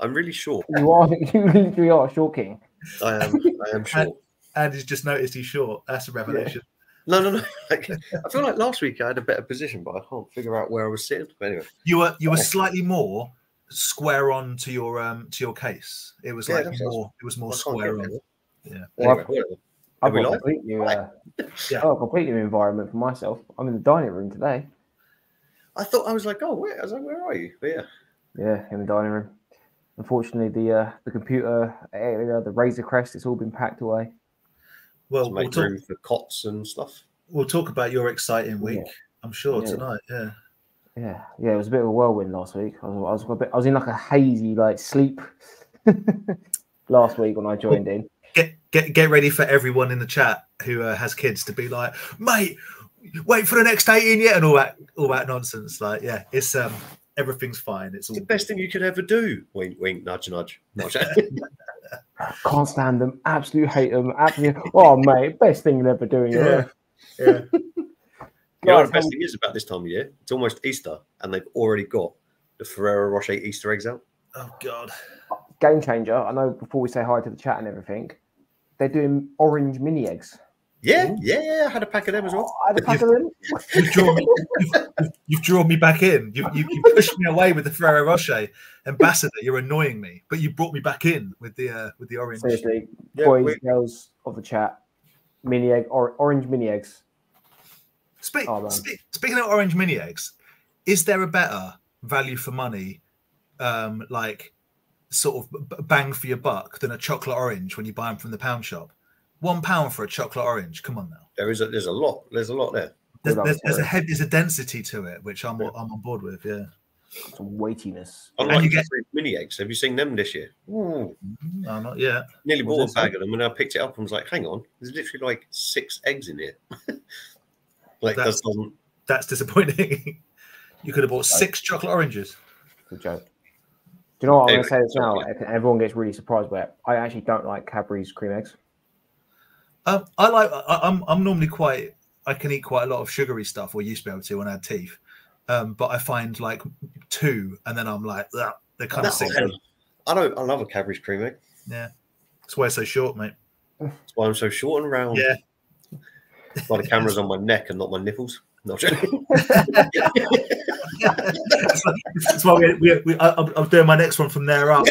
I'm really short. You are. You literally are a short king. I am short. And he's just noticed he's short. That's a revelation. No. Like, I feel like last week I had a better position, but I can't figure out where I was sitting. But anyway, You were slightly more square on to your case. It was like more. It was more square on. Yeah. Well, anyway, I've got a completely new environment for myself. I'm in the dining room today. I thought I was like, oh wait, I was like, where are you? But yeah, in the dining room. Unfortunately, the computer area, the Razor Crest, it's all been packed away. Well, we'll talk room for cots and stuff. We'll talk about your exciting week, I'm sure, tonight. Yeah. Yeah, it was a bit of a whirlwind last week. I was in like a hazy sleep last week when I joined in. Get ready for everyone in the chat who has kids to be like, mate, wait for the next 18 yet, and all that nonsense. Like, yeah, it's everything's fine. It's all the best thing you could ever do. Wink, wink, nudge, nudge. Can't stand them. Absolutely hate them. Absolutely. Oh, mate, best thing you'll ever do in your life. Yeah. You know what the best thing is about this time of year? It's almost Easter, and they've already got the Ferrero Rocher Easter eggs out. Oh God! Game changer. I know. Before we say hi to the chat and everything, they're doing orange mini eggs. Yeah. I had a pack of them as well. I had a pack of them. You've drawn me back in. You pushed me away with the Ferrero Rocher ambassador. You're annoying me, but you brought me back in with the orange. Seriously, boys, girls of the chat, mini egg or orange mini eggs. Speaking of orange mini eggs, is there a better value for money, like sort of bang for your buck than a chocolate orange when you buy them from the pound shop? £1 for a chocolate orange. Come on now. There's a lot there. There's a density to it, which I'm on board with. Yeah, some weightiness. And you get mini eggs. Have you seen them this year? No, not yet. Nearly bought a bag of them, and I picked it up and was like, "Hang on, there's literally like 6 eggs in here." That's disappointing. You could have bought 6 chocolate oranges. Good joke. Do you know what I'm going to say this now? Everyone gets really surprised by it. I actually don't like Cadbury's cream eggs. I'm normally I can eat quite a lot of sugary stuff, or used to be able to when I had teeth. But I find like 2, and then I'm like, they're kind of sick. I love a Cadbury's cream egg. Yeah, that's why it's so short, mate. That's why I'm so short and round. Yeah. That's why the camera's on my neck and not my nipples. No, that's why I'm doing my next one from there up.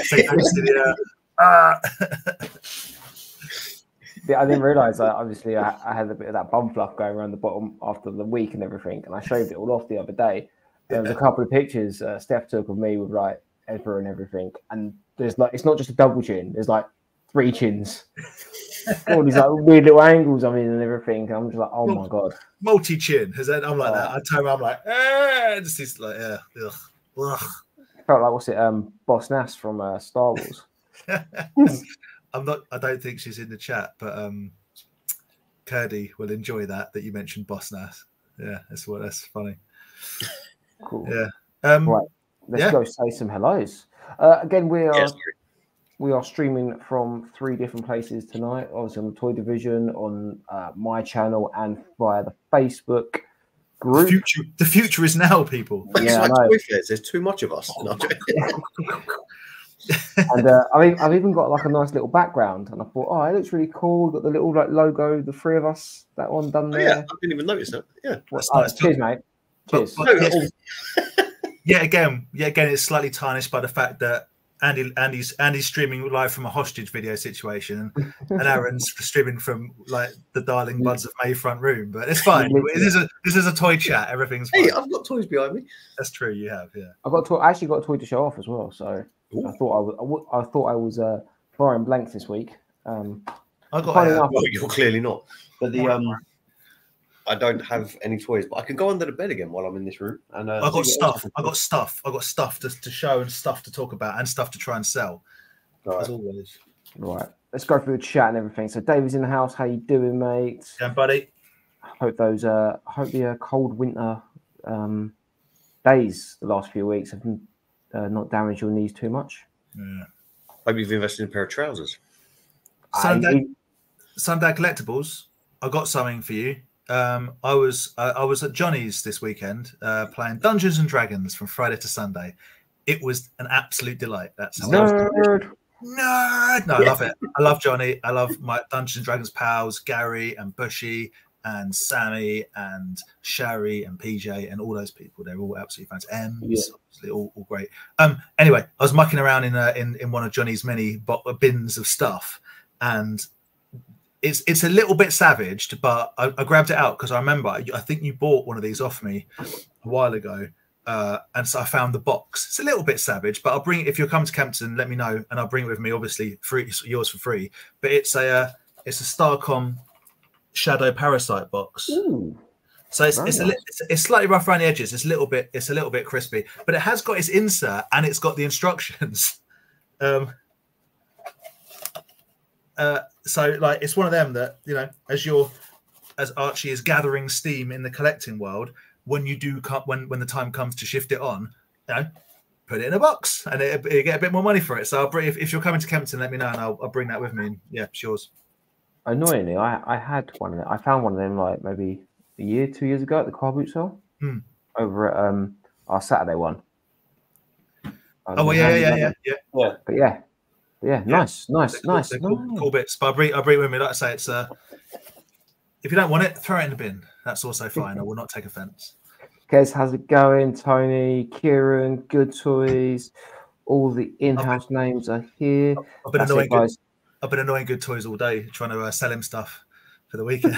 I didn't realise that. Obviously, I had a bit of that bum fluff going around the bottom after the week and everything, and I shaved it all off the other day. There was a couple of pictures Steph took of me with like Ezra and everything, and there's like it's not just a double chin. There's like 3 chins. All these like weird little angles I'm in and everything. And I'm just like, oh my god, multi-chin. I'm like that. I turn around, I'm like, it's like, yeah, ugh. Felt like, what's it, Boss Nass from Star Wars. I don't think she's in the chat, but Curdy will enjoy that you mentioned Boss Nass. Yeah, that's funny. Cool. Yeah. Right. Let's go say some hellos. Again, we are streaming from 3 different places tonight. Obviously on the Toy Division, on my channel, and via the Facebook group. The future is now, people. Yeah, there's too much of us. And I've even got like a nice little background, and I thought, oh, it looks really cool. Got the little like logo, the 3 of us, that one done there. Yeah, I didn't even notice that. Yeah, nice. Cheers, mate. Cheers. Again, it's slightly tarnished by the fact that Andy's streaming live from a hostage video situation, and Aaron's streaming from like the Darling Buds of May front room. But it's fine. This is a toy chat. Everything's fine. Hey, I've got toys behind me. That's true. You have, yeah. I actually got a toy to show off as well. So I thought I was firing blanks this week. You're clearly not. But I don't have any toys, but I can go under the bed again while I'm in this room. And I've got stuff. I've got stuff to show and stuff to talk about and stuff to try and sell. Right. As always. Right. Let's go through the chat and everything. So David's in the house. How you doing, mate? Yeah, buddy. Hope the cold winter days the last few weeks have not damaged your knees too much. Yeah. Hope you've invested in a pair of trousers. Sunday Collectibles. I got something for you. I was at Johnny's this weekend playing Dungeons and Dragons from Friday to Sunday. It was an absolute delight. That's how Nerd. Nerd. No, I love it. I love Johnny. I love my Dungeons and Dragons pals, Gary and Bushy and Sammy and Sherry and PJ and all those people. They're all absolutely fantastic. Obviously, all great. Anyway, I was mucking around in one of Johnny's many bins of stuff, and it's a little bit savaged, but I grabbed it out because I remember I think you bought one of these off me a while ago. And so I found the box. It's a little bit savage, but I'll bring it if you're coming to Kempton. Let me know, and I'll bring it with me. Obviously, free, yours for free. But it's a Starcom Shadow Parasite box. Ooh, so it's slightly rough around the edges. It's a little bit crispy, but it has got its insert and it's got the instructions. So like it's one of them that, you know, as Archie is gathering steam in the collecting world. When you do when the time comes to shift it on, you know, put it in a box and you get a bit more money for it. So I'll bring, if you're coming to Kempton, let me know and I'll bring that with me. And yeah, it's yours. Annoyingly, I had one of them. I found one of them like maybe a year, 2 years ago at the car boot sale over at our Saturday one. Oh yeah. But yeah, nice. Cool bits. But I'll bring it with me. Like I say, it's if you don't want it, throw it in the bin. That's also fine. I will not take offense. Kez, how's it going? Tony, Kieran, Good Toys, all the in-house names are here. I've been annoying Good Toys all day, trying to sell him stuff for the weekend.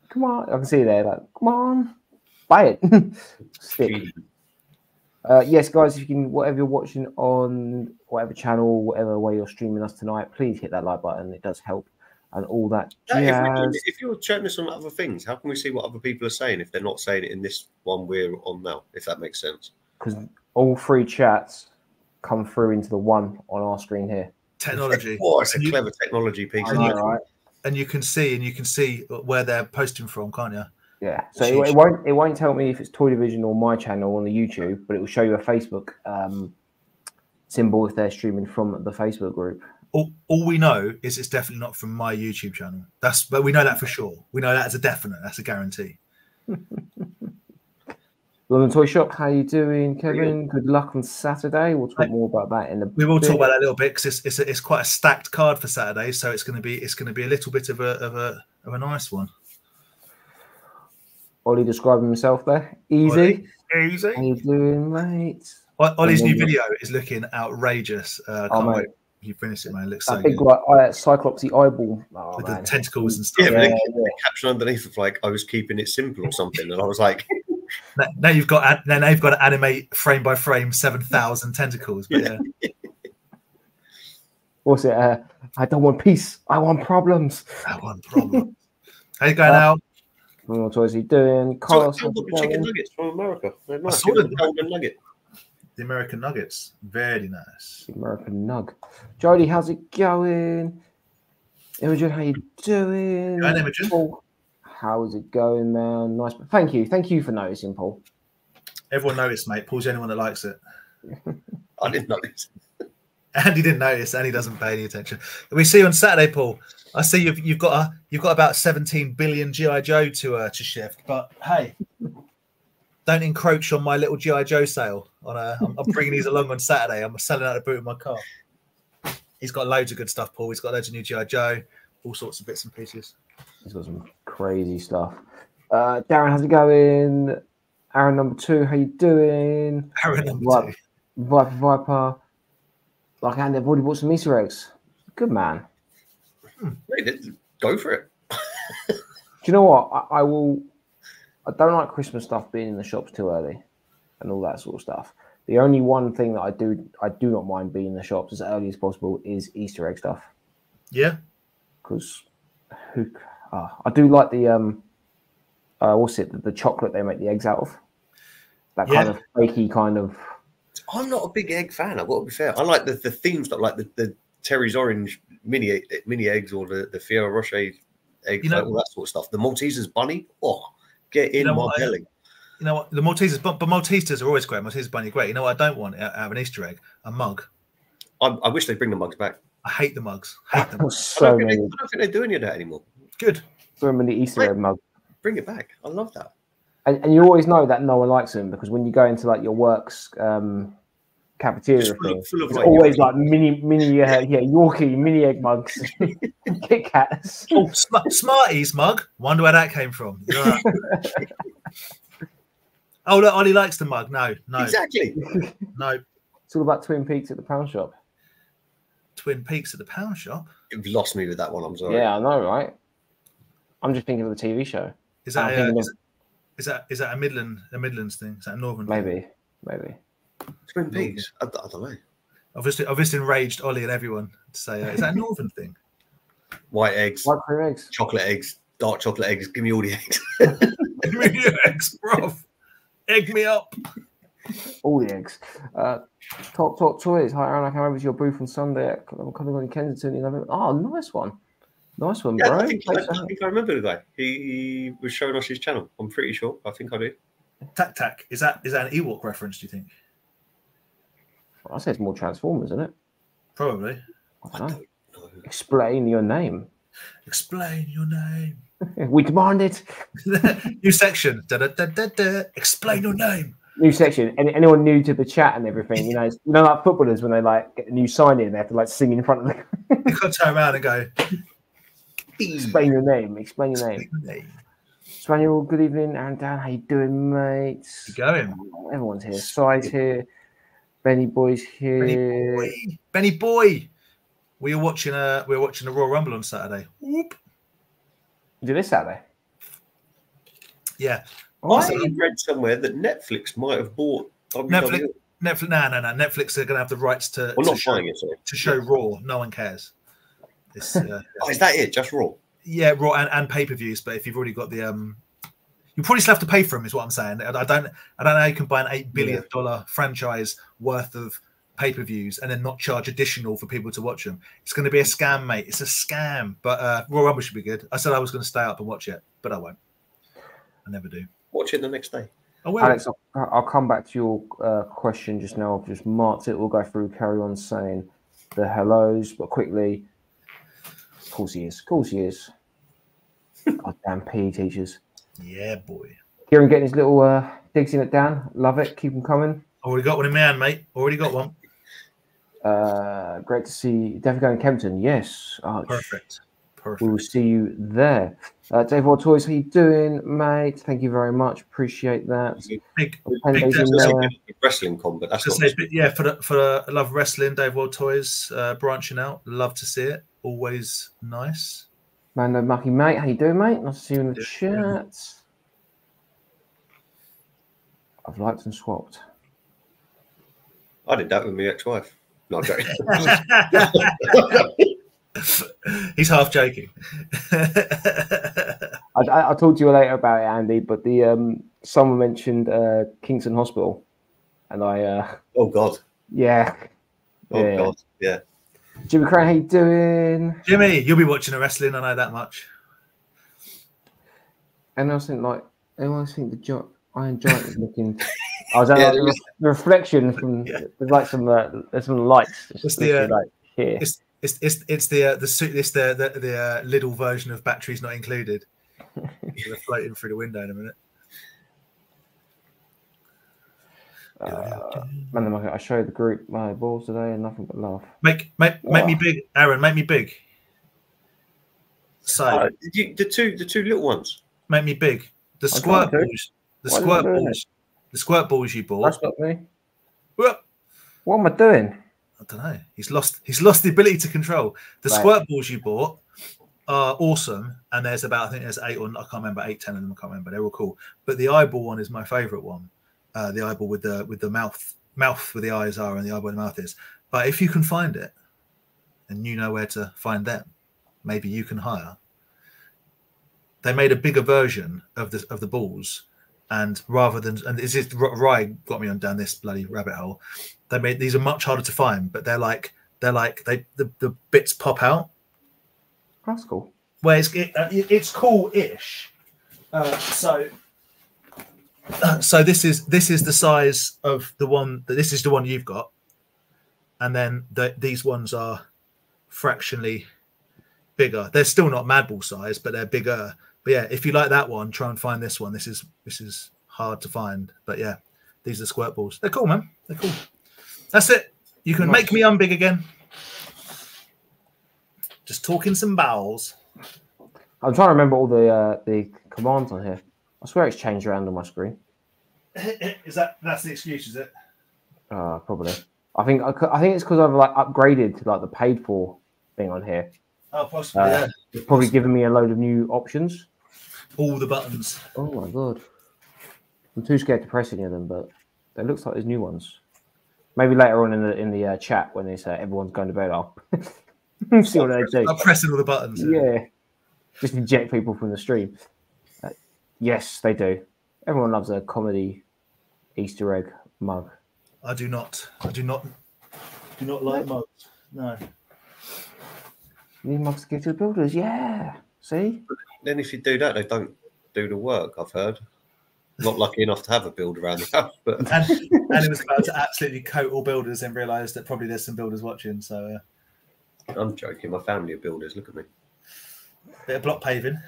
Come on, I can see you there. Like, come on, buy it. Stick. Yes, guys, if you can, whatever you're watching on whatever channel, whatever way you're streaming us tonight, please hit that like button. It does help. And all that jazz. If you're chatting this on other things, how can we see what other people are saying if they're not saying it in this one we're on now? If that makes sense. Because all three chats come through into the one on our screen here. Technology. Oh, it's a clever technology piece. Right? And you can see where they're posting from, can't you? Yeah. So it won't tell me if it's Toy Division or my channel on the YouTube, but it will show you a Facebook symbol if they're streaming from the Facebook group. All we know is it's definitely not from my YouTube channel. But we know that for sure. We know that as a definite. That's a guarantee. London Toy Shop, how you doing, Kevin? Good luck on Saturday. We'll talk more about that in a bit. We will talk about that a little bit because it's quite a stacked card for Saturday, so it's going to be a little bit of a nice one. Ollie describing himself there. Easy. Easy. How you doing, mate? Ollie's new video is looking outrageous. Can't wait. You finished it, man. It looks so big, good. Like Cyclopsy eyeball with the tentacles and stuff. Yeah, the caption underneath of like I was keeping it simple or something, and I was like, now you've got to animate frame by frame 7,000 tentacles. But yeah. What's it? I don't want peace. I want problems. I want problems. How you going out? What is he doing? Carlos, chicken nuggets from America. They're nice. I saw the golden nugget. The American nuggets, very nice. The American nug. Jody, how's it going? Imogen, how you doing? Go on, Imogen. Paul, how's it going, man? Nice. Thank you for noticing, Paul. Everyone noticed, mate. Paul's the only one that likes it. I didn't notice. Andy didn't notice, and he doesn't pay any attention. We see you on Saturday, Paul. I see you've got about 17 billion GI Joe to shift, but hey. Don't encroach on my little GI Joe sale. I'm bringing these along on Saturday. I'm selling out the boot of my car. He's got loads of good stuff, Paul. He's got loads of new GI Joe, all sorts of bits and pieces. He's got some crazy stuff. Darren, how's it going? Aaron number 2, how you doing? Aaron number 2. Viper. Like, and they've already bought some Easter eggs. Good man. Go for it. Do you know what? I don't like Christmas stuff being in the shops too early and all that sort of stuff. The only one thing that I do not mind being in the shops as early as possible is Easter egg stuff. Yeah. Because I do like the what's it? The chocolate they make the eggs out of. That kind of flaky kind of. I'm not a big egg fan. I've got to be fair. I like the theme stuff, like the Terry's Orange mini eggs or the Fiera Rocher eggs, all that sort of stuff. The Maltesers bunny. Oh. Get in my belly. You know what? The Maltesers, but Maltesers are always great. Maltesers bunny are great. You know what I don't want out of an Easter egg? A mug. I wish they'd bring the mugs back. I hate the mugs. Hate them. I don't think they do any of that anymore. Good. So many Easter egg mugs. Bring it back. I love that. And you always know that no one likes them because when you go into like your work's cafeteria thing, full of it's like always like mini Yorkie mini egg mugs, Kit Kats. Oh, Smarties mug. Wonder where that came from. Yeah. Oh look, Ollie likes the mug. No, exactly. No. It's all about Twin Peaks at the pound shop. Twin Peaks at the pound shop. You've lost me with that one. I'm sorry. Yeah, I know, right? I'm just thinking of the TV show. Is that a Midlands thing? Is that a Northern thing? Maybe. Twin Peaks. I don't know. I've just enraged Ollie and everyone to say, is that a Northern thing? White eggs, white cream eggs, chocolate eggs, dark chocolate eggs. Give me all the eggs. Give me the eggs, bro. Egg me up. All the eggs. Top Toys. Hi, Aaron. I came over to your booth on Sunday. I'm coming on in Kensington. Oh, nice one. Nice one, yeah, bro. I think I remember the guy. He was showing us his channel. I'm pretty sure. I think I do. Tac Tac. Is that an Ewok reference, do you think? I say it's more Transformers, isn't it? Probably. I don't know. Explain your name. Explain your name. We demand it. New section. Explain your name. New section. Anyone new to the chat and everything, like footballers when they like get a new sign in, they have to like sing in front of them. You got to turn around and go. Explain your name. Explain your name. Spaniel, good evening. Aaron, Dan, how you doing, mate? You going? Everyone's here. Si's here. Benny Boy's here. Benny Boy. We were watching a Royal Rumble on Saturday. Whoop. You do this Saturday? Yeah. I read somewhere that Netflix might have bought Netflix. No. Netflix are going to have the rights to show Raw. No one cares. Is that it? Just Raw? Yeah, Raw and pay-per-views. But if you've already got the you probably still have to pay for them. Is what I'm saying. I don't know how you can buy an $8 billion franchise worth of pay-per-views and then not charge additional for people to watch them. It's going to be a scam, mate. It's a scam. But Royal Rumble should be good. I said I was going to stay up and watch it, but I won't. I never do. Watch it the next day. Alex, I'll come back to your question just now. I've just marked it. We'll go through, carry on saying the hellos, but quickly. Of course he is. Of course he is. Goddamn PE teachers. Yeah, boy. Kieran getting his little digs in at Dan. Love it. Keep them coming. Already got one in my hand, mate. Already got one. Great to see. Definitely going to Kempton. Yes. Perfect. We will see you there. Dave Ward Toys, how you doing, mate? Thank you very much. Appreciate that. Big wrestling con, but that's for the love of wrestling. Dave Ward Toys branching out. Love to see it. Always nice. Mando Mucky, mate. How you doing, mate? Nice to see you in the chat. I've liked and swapped. I did that with my ex-wife. No, I'm joking. He's half joking. I'll talk to you later about it, Andy. But someone mentioned Kingston Hospital, and I. Oh God. Yeah. God. Yeah. Jimmy Crane, how you doing? Jimmy, you'll be watching the wrestling. I know that much. And I think the Iron Giant is looking. I was the reflection from there's like some lights. It's the little version of batteries not included. They're floating through the window in a minute. I showed the group my balls today and nothing but love. Make me big, Aaron. Make me big. So the two little ones. Make me big. The squirt balls. The squirt balls you bought. That's not me. What am I doing? I don't know. He's lost the ability to control. The squirt balls you bought are awesome, and there's about, I think there's 8 or I can't remember, 8, 10 of them. I can't remember. They're all cool. But the eyeball one is my favorite one. The eyeball with the mouth where the eyes are and the eyeball where the mouth is. But if you can find it, and you know where to find them, maybe you can hire. They made a bigger version of the balls. And rather than, and this is Rye got me on down this bloody rabbit hole. They made these are much harder to find, but the bits pop out. That's cool. Well, it's cool-ish. So this is the size of the one. This is the one you've got, and then these ones are fractionally bigger. They're still not Madball size, but they're bigger. But yeah, if you like that one, try and find this one. This is hard to find. But yeah, these are squirt balls. They're cool, man. They're cool. That's it. You can make me unbig again. Just talking some bowels. I'm trying to remember all the commands on here. I swear it's changed around on my screen. That's the excuse, is it? Probably. I think it's because I've like upgraded to like the paid for thing on here. Oh, possibly. Yeah. It's probably given me a load of new options. All the buttons. Oh my god! I'm too scared to press any of them, but it looks like there's new ones. Maybe later on in the chat when they say everyone's going to bed, I'll see what they do. I'm pressing all the buttons. Yeah. Just eject people from the stream. Yes, they do. Everyone loves a comedy Easter egg mug. I do not like mugs. No. You need mugs to give to the builders. Yeah. See? But then if you do that, they don't do the work, I've heard. Not lucky enough to have a build around the house. But... and it was about to absolutely coat all builders and realise that probably there's some builders watching. So I'm joking. My family are builders. Look at me. Bit of block paving.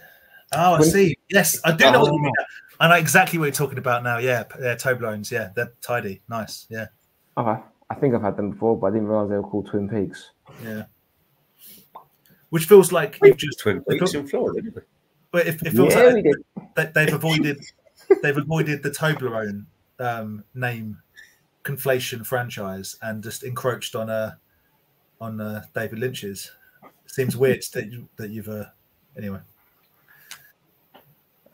Oh, I see. Yes, I do know what you mean. I know exactly what you're talking about now. Yeah, Toblerones. Yeah, they're tidy. Nice. Yeah. Okay. I think I've had them before, but I didn't realise they were called Twin Peaks. Yeah. Which feels like you've just Twin Peaks in Florida, didn't we? But it feels like they've avoided the Toblerone name conflation franchise and just encroached on David Lynch's. Seems weird that you've anyway.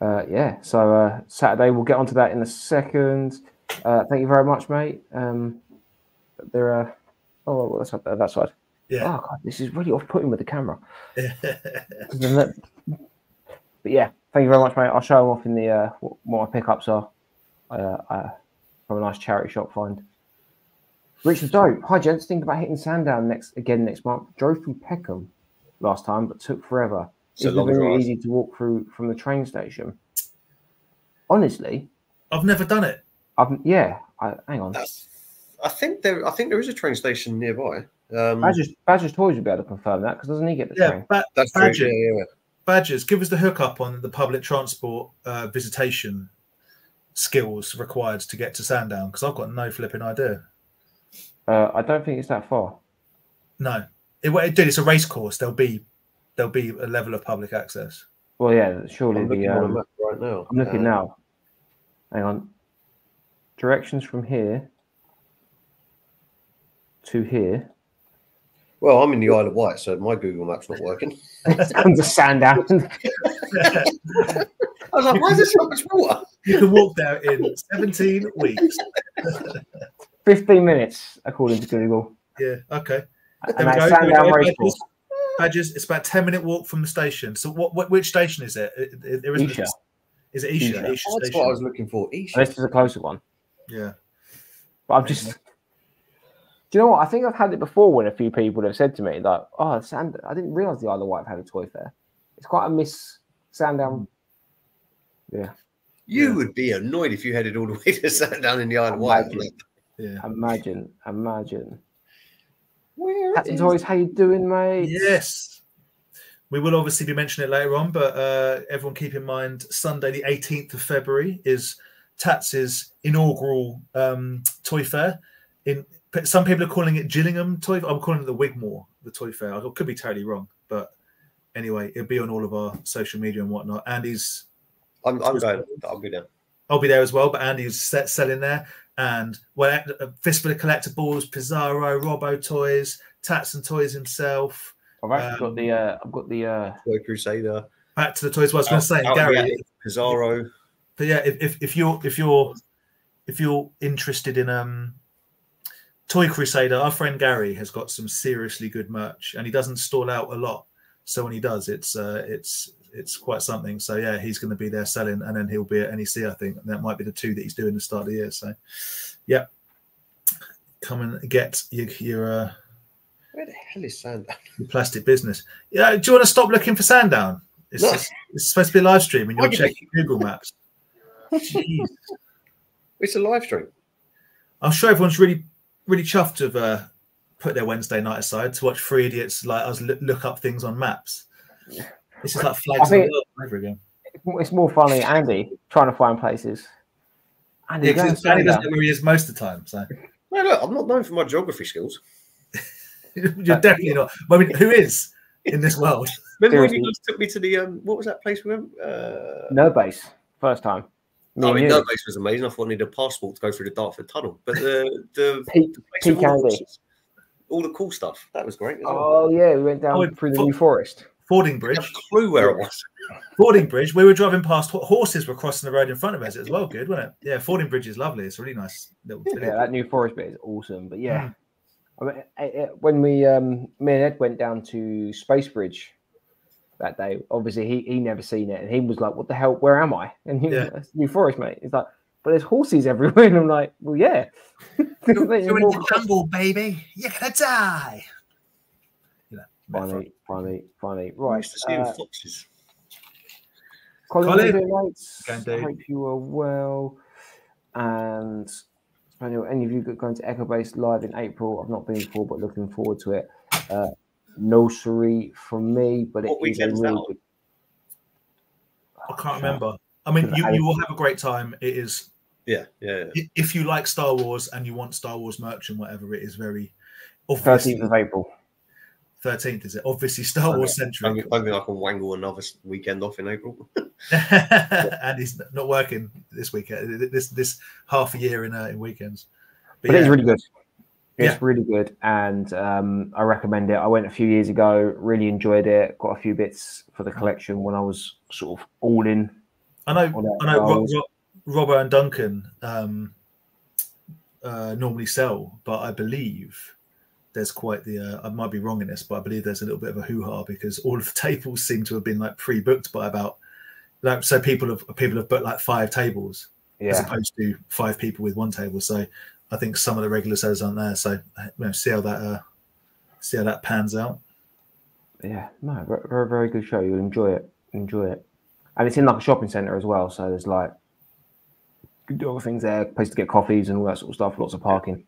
Yeah, so Saturday, we'll get onto that in a second. Thank you very much, mate. There are... Oh, well, that's up there, that side. Yeah. Oh, God, this is really off-putting with the camera. But yeah, thank you very much, mate. I'll show them off in the what my pickups are from a nice charity shop find. Richard Dope. Hi, gents. Think about hitting Sandown next month. Drove from Peckham last time, but took forever. It's very easy to walk through from the train station. Honestly, I've never done it. Hang on. I think there is a train station nearby. Badger's Toys would be able to confirm that because doesn't he get the train? That's Badger, true. Yeah. Badgers, give us the hookup on the public transport visitation skills required to get to Sandown because I've got no flipping idea. I don't think it's that far. No, it's a race course. There'll be a level of public access. Well, yeah, surely I'm looking on a map right now. I'm looking now. Hang on. Directions from here to here. Well, I'm in the Isle of Wight, so my Google Maps not working. Comes to Sandown. I was like, why is there so much water? You can walk there in 17 weeks. 15 minutes, according to Google. Yeah, okay. And that's Sandown Racecourse. Badgers, it's about a 10-minute walk from the station. So which station is it? Isha. Is it Isha? That's what I was looking for. Isha. This is a closer one. Yeah. But I'm just... Do you know what? I think I've had it before when a few people have said to me, like, oh, I didn't realise the Isle of Wight had a toy fair. It's quite a miss Sandown. Yeah. You would be annoyed if you headed all the way to Sandown in the Isle of Wight. Yeah. Imagine. Hats and Toys, how you doing, mate? Yes. We will obviously be mentioning it later on, but everyone keep in mind Sunday the 18th of February is Tats's inaugural toy fair. Some people are calling it Gillingham Toy Fair. I'm calling it the Wigmore, the toy fair. I could be totally wrong, but anyway, it'll be on all of our social media and whatnot. Andy's... I'm going. I'll be there. I'll be there as well, but Andy's selling there. And a fistful of collectibles, Pizarro, Robbo Toys, Tats and Toys himself. I've actually got the Toy Crusader. Back to the toys. What I was going to say, Gary. Pizarro. But yeah, if you're interested in Toy Crusader, our friend Gary has got some seriously good merch, and he doesn't stall out a lot. So when he does, it's quite something. So yeah, he's going to be there selling, and then he'll be at NEC. I think that might be the two that he's doing at the start of the year. So yeah, come and get your where the hell is Sandown? Your plastic business. Yeah, do you want to stop looking for Sandown? It's supposed to be a live stream, and you're checking Google Maps. Jeez. It's a live stream. I'm sure everyone's really chuffed to have put their Wednesday night aside to watch three idiots like us look up things on maps. It's just like flags of the world over again. It's more funny, Andy, trying to find places. And yeah, because Danny doesn't know where he is most of the time. So, no, look, I'm not known for my geography skills. You're definitely not. I mean, who is in this world? Remember when you guys took me to the what was that place we went? Nerdbase, first time. I mean, Nerdbase was amazing. I thought I needed a passport to go through the Dartford Tunnel, but the Peak Candy, all the cool stuff, that was great. Oh yeah, we went down through the New Forest. Fording Bridge. I have a clue where it was. Fording Bridge. We were driving past. Horses were crossing the road in front of us as well. Good, wasn't it? Yeah, Fording Bridge is lovely. It's a really nice. Yeah, that New Forest bit is awesome. But yeah, I mean, when we, me and Ed went down to Space Bridge that day, obviously he never seen it, and he was like, "What the hell? Where am I?" And he was like, New Forest, mate. He's like, "But there's horses everywhere," and I'm like, "Well, yeah, you're in the jungle, baby. You're gonna die." Funny. Right. Nice to see foxes. Colin, mates. I hope you are well. And any of you going to Echo Base live in April? I've not been before, but looking forward to it. No sorry from me, but what weekend is that on? I can't remember. I mean, you will have a great time. It is. Yeah. If you like Star Wars and you want Star Wars merch and whatever, it is very. 13th of April. 13th, is it? Obviously, Star Wars centric. I think I can wangle another weekend off in April. And he's not working this weekend. This half a year in weekends. But it's really good. It's really good, and I recommend it. I went a few years ago. Really enjoyed it. Got a few bits for the collection when I was sort of all in. I know. Robert and Duncan normally sell, but I believe. There's quite the I might be wrong in this, but I believe there's a little bit of a hoo-ha because all of the tables seem to have been like pre-booked by about so people have booked like 5 tables as opposed to 5 people with 1 table. So I think some of the regular sellers aren't there. So see how that pans out. Yeah, no, very, very good show. You'll enjoy it, and it's in like a shopping centre as well. So there's like good other things there, place to get coffees and all that sort of stuff. Lots of parking.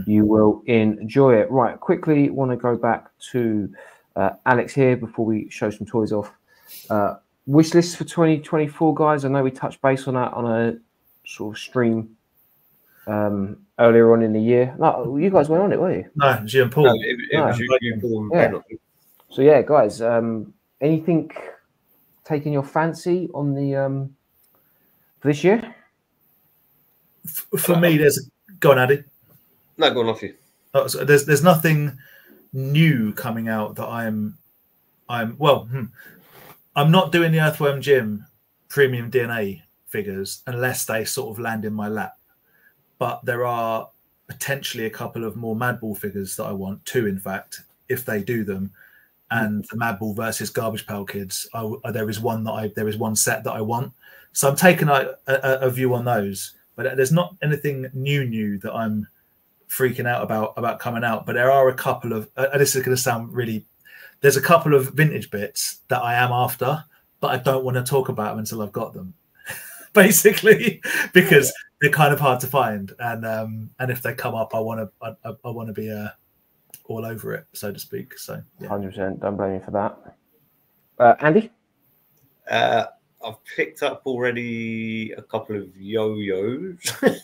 You will enjoy it. Right, quickly want to go back to Alex here before we show some toys off. Wish list for 2024, guys. I know we touched base on that on a sort of stream earlier on in the year. No, you guys went on it, weren't you? No, it was you and Paul. No, it was you, Paul, and So yeah, guys, anything taking your fancy on the for this year? For me, there's go on, Addy. No, go on off you. Oh, so there's nothing new coming out that I'm not doing the Earthworm Jim premium DNA figures unless they sort of land in my lap. But there are potentially a couple of more Madball figures that I want, 2 in fact, if they do them. And the Madball versus Garbage Pail Kids, there is one set that I want. So I'm taking a view on those. But there's not anything new that I'm freaking out about coming out, but there are a couple of this is going to sound really, there's a couple of vintage bits that I am after, but I don't want to talk about them until I've got them basically, because they're kind of hard to find, and if they come up I want to be all over it, so to speak. So 100%, don't blame me for that. Andy? I've picked up already a couple of yo-yos. But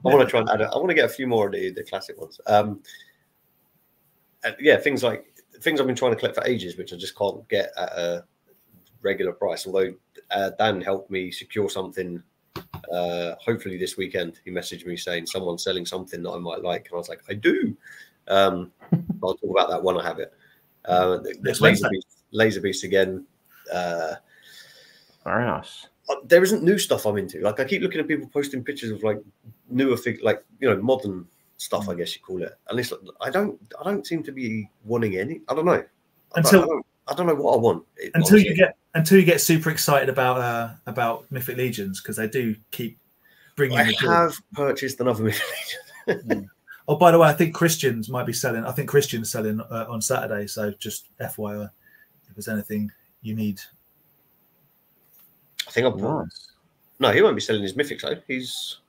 I want to try and add I want to get a few more of the classic ones. Things I've been trying to collect for ages, which I just can't get at a regular price. Although Dan helped me secure something. Hopefully this weekend, he messaged me saying someone's selling something that I might like, and I was like, I do. I'll talk about that when I have it. Laser Beast again. Very nice. There isn't new stuff I'm into. Like I keep looking at people posting pictures of like newer modern stuff, I guess you call it. And it's like, I don't seem to be wanting any. I don't know. I don't know what I want. Until you get super excited about Mythic Legions, because they do keep bringing. I have purchased another Mythic Legion. Oh, by the way, I think Christian's might be selling. I think Christian's selling on Saturday. So just FYI, if there's anything you need. I think No, he won't be selling his mythics though. He's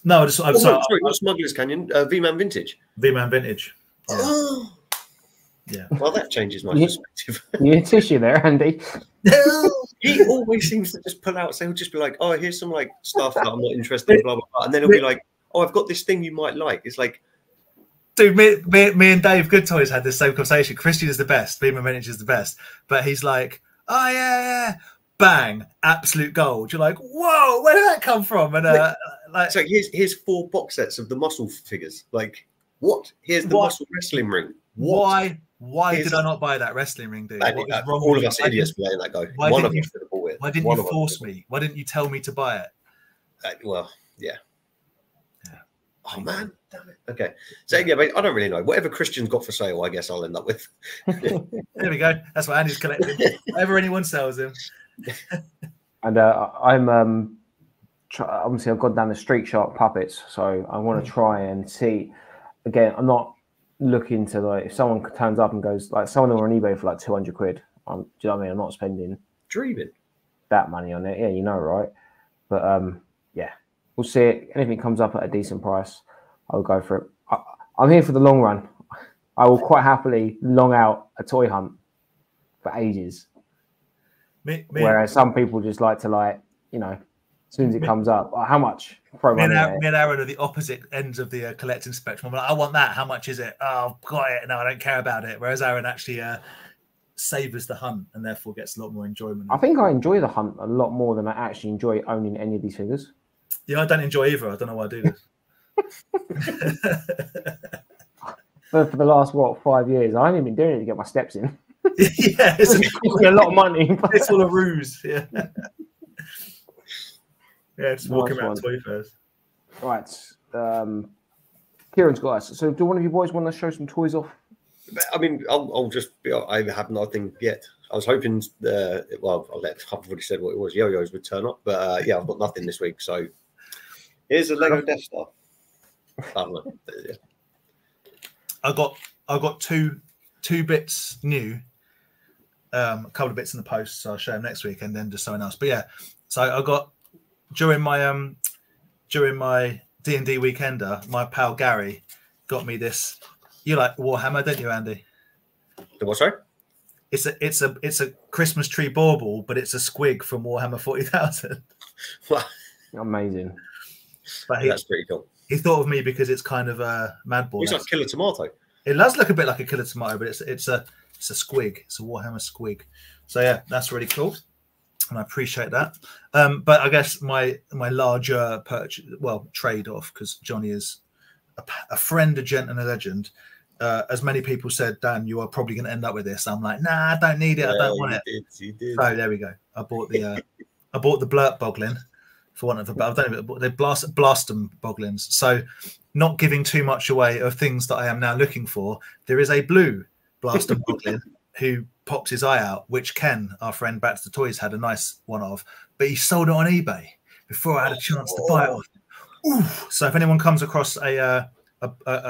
I'm sorry, not Smuggler's Canyon. V-Man Vintage. V-Man Vintage. Yeah. Oh. Yeah. Well, that changes my perspective. You tissue there, Andy. He always seems to just pull out. So he'll just be like, "Oh, here's some like stuff that I'm not interested in, blah blah blah," and then he'll be like, "Oh, I've got this thing you might like." It's like, dude, me and Dave Good Toys had this same conversation. Christian is the best. Beamer Vintage is the best, but he's like, "Oh yeah, bang, absolute gold." You're like, "Whoa, where did that come from?" And so here's 4 box sets of the muscle figures. Like, what? Here's the muscle wrestling ring. What? Why did I not buy that wrestling ring, dude? What is wrong all with of us idiots playing that go. Why didn't you force me? Why didn't you tell me to buy it? Well, yeah. Oh man, damn it. Okay, so yeah, but I don't really know. Whatever Christian's got for sale, I guess I'll end up with. There we go. That's what Andy's collecting. Whatever anyone sells him. And I'm obviously I've gone down the Street Shark puppets, so I want to try and see. Again, I'm not looking to, like, if someone turns up and goes, like, someone on eBay for like 200 quid. Do you know what I mean? I'm not spending that money on it. Yeah, you know, right? But yeah, we'll see it. Anything comes up at a decent price, I'll go for it. I'm here for the long run. I will quite happily long out a toy hunt for ages. Whereas some people just like to, like, you know, as soon as it comes up, how much? Me and Aaron are the opposite ends of the collecting spectrum. I'm like, I want that. How much is it? Oh, I've got it. No, I don't care about it. Whereas Aaron actually savors the hunt and therefore gets a lot more enjoyment. I think I enjoy the hunt a lot more than I actually enjoy owning any of these figures. Yeah, I don't enjoy either. I don't know why I do this. But for the last 5 years, I haven't been doing it to get my steps in. Yeah, it's a lot of money. It's all a ruse. Yeah. Yeah, just walking around toy fairs. Right. Kieran's got us. So do one of you boys want to show some toys off? I mean, I'll just be, I have nothing yet. I was hoping, I've already said what it was. Yo-Yos would turn up, but yeah, I've got nothing this week. So here's a Lego Death Star. I don't know. Yeah. I got two bits new, a couple of bits in the post, so I'll show them next week, and then just something else. But yeah, so I got during my D&D weekender, my pal Gary got me this. You like Warhammer, don't you, Andy? The what, sorry? It's a Christmas tree bauble, but it's a squig from Warhammer 40,000. Amazing. But that's pretty cool. He thought of me because it's kind of a mad ball. It's like Killer Tomato. It does look a bit like a Killer Tomato, but it's a squig. It's a Warhammer squig. So yeah, that's really cool, and I appreciate that. But I guess my larger purchase, trade off, because Johnny is a friend, a gent, and a legend. As many people said, Dan, you are probably going to end up with this. I'm like, nah, I don't need it. I don't want it. You did. So there we go. I bought the Blurt Boglin, for want of a better. I don't know. They Blastum Boglins. So, not giving too much away of things that I am now looking for. There is a blue Blastum Boglin who pops his eye out, which Ken, our friend Back to the Toys, had a nice one of, but he sold it on eBay before I had a chance to buy it off. Ooh. So if anyone comes across a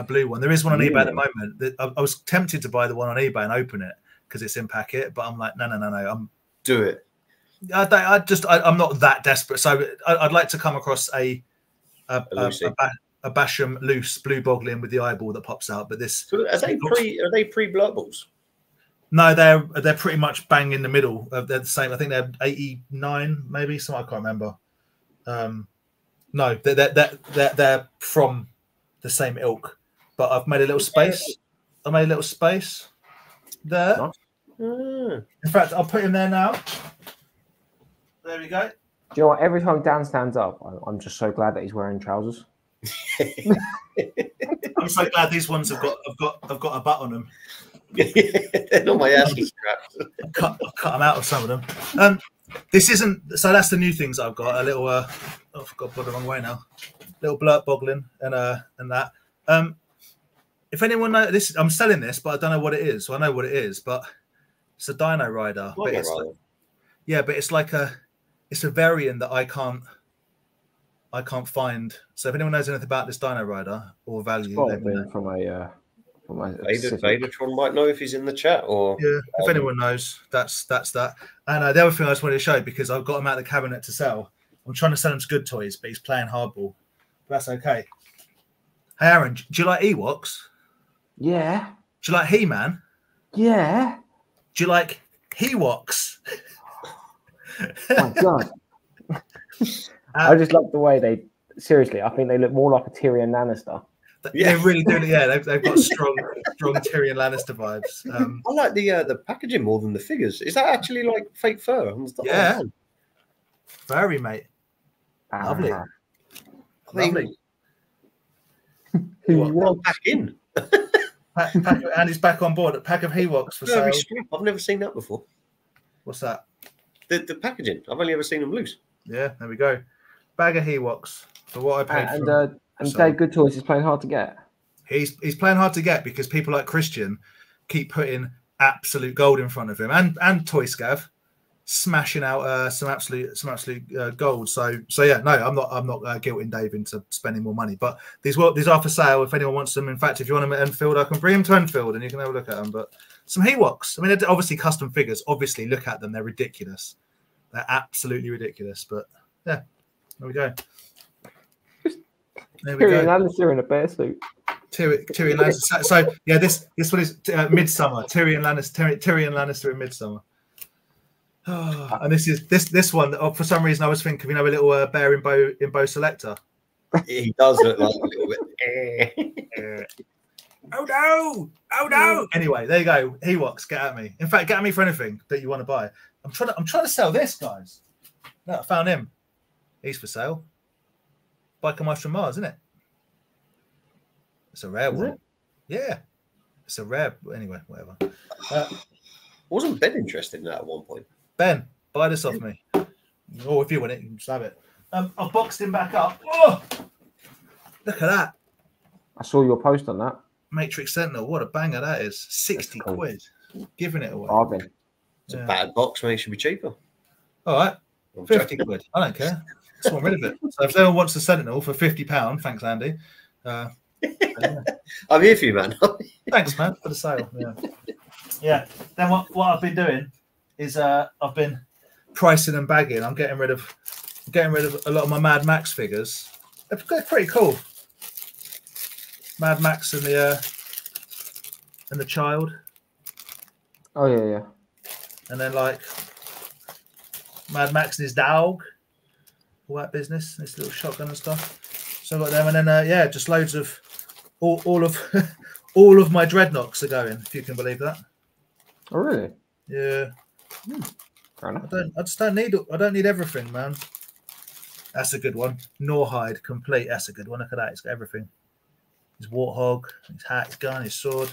blue one, there is one on eBay at the moment. I was tempted to buy the one on eBay and open it because it's in packet, but I'm like, no. Do it. I'm not that desperate. So I'd like to come across a Basham loose blue Boglin with the eyeball that pops out. But this are they pre-Blurt balls? No, they're pretty much bang in the middle. They're the same. I think they're 89, maybe. So I can't remember. No, they're from the same ilk, but I've made a little space. I made a little space there. Nice. In fact, I'll put him there now. There we go. Do you know what? Every time Dan stands up, I'm just so glad that he's wearing trousers. I'm so glad these ones have got a butt on them. They're not my ass straps. I've cut them out of some of them. This isn't. So that's the new things I've got. A little. I forgot to put it the wrong way now. Little Blurt Boglin and that. If anyone knows this, I'm selling this, but I don't know what it is. So I know what it is, but it's a Dino Rider. But it's like it's a variant that I can't find. So if anyone knows anything about this Dino Rider or value, from Vadertron might know if he's in the chat, or if anyone knows, that's that. And the other thing I just wanted to show, because I've got him out of the cabinet to sell. I'm trying to sell him to Good Toys, but he's playing hardball. But that's okay. Hey Aaron, do you like Ewoks? Yeah. Do you like He-Man? Yeah. Do you like He-Woks? My God. I just love the way they. Seriously, I think they look more like a Tyrion Lannister. They really do. Yeah, they've got strong Tyrion Lannister vibes. I like the packaging more than the figures. Is that actually like fake fur? Yeah, furry, mate. Lovely. Lovely. Back in. And he's back on board. A pack of Hewoks for sale. I've never seen that before. What's that? The packaging. I've only ever seen them loose. Yeah, there we go. Bag of Hewoks for what I paid for. And Dave Good Toys is playing hard to get. He's playing hard to get because people like Christian keep putting absolute gold in front of him, and Toy Scav smashing out some absolute gold. So yeah, no, I'm not guilting Dave into spending more money. But these are for sale if anyone wants them. In fact, if you want them at Enfield, I can bring them to Enfield and you can have a look at them. But some Hewoks. I mean, they're obviously custom figures. Obviously, look at them. They're ridiculous. They're absolutely ridiculous. But yeah, there we go. There we Tyrion Lannister in a bear suit. Tyrion Lannister. So yeah, this one is Midsummer. Tyrion Lannister in Midsummer. Oh, and this one. Oh, for some reason, I was thinking, a little bear in Bow Selector. He does look like a little bit. Oh no! Anyway, there you go. Hewoks, get at me. In fact, get at me for anything that you want to buy. I'm trying to sell this, guys. No, I found him. He's for sale. Biker Mice from Mars, isn't it? It's a rare one. Yeah, it's a rare. Anyway, whatever. Wasn't Ben interested in that at one point? Ben, buy this off me. Or if you want it, you can just have it. I've boxed him back up. Oh, look at that. I saw your post on that. Matrix Sentinel. What a banger that is. 60 quid. Giving it away. Bargain. It's a bad box, mate. It should be cheaper. All right. 50 quid. I don't care. Just want rid of it. So if anyone wants the Sentinel for £50, thanks, Andy. I'm here for you, man. Thanks, man, for the sale. Yeah. Then what I've been doing is I've been pricing and bagging. I'm getting rid of a lot of my Mad Max figures. They're pretty cool. Mad Max and the child. Oh yeah. And then like Mad Max and his dog. All that business, this little shotgun and stuff. So I got them, and then just loads of all of all of my dreadnoughts are going. If you can believe that. Oh really? Yeah. Fair enough. I don't need everything, man. That's a good one. Norhide complete. That's a good one. Look at that. It's got everything. His warthog, his hat, his gun, his sword.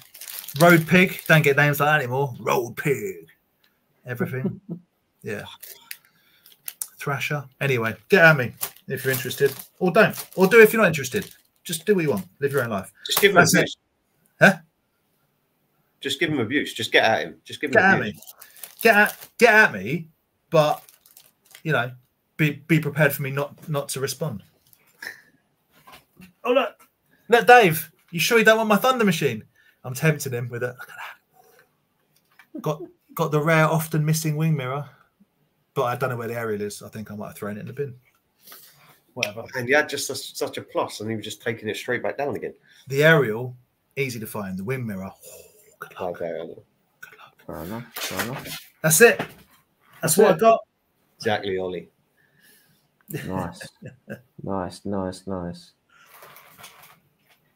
Road pig. Don't get names like that anymore. Road pig. Everything. Yeah. Thrasher. Anyway, get at me if you're interested, or don't, or do if you're not interested. Just do what you want. Live your own life. Just give him abuse. Huh? Just give him abuse. Just get at him. Just give him get abuse. At me. Get at me, but be prepared for me not to respond. Oh look, Dave. You sure you don't want my Thunder Machine? I'm tempting him with it. Look at that. Got the rare, often missing wing mirror. But I don't know where the aerial is. I think I might have thrown it in the bin. Whatever. And you had just such a plus, and he was just taking it straight back down again. The aerial, easy to find. The wing mirror, good luck. Okay, good luck. Fair enough. That's it. That's what I got. Exactly, Ollie. Nice.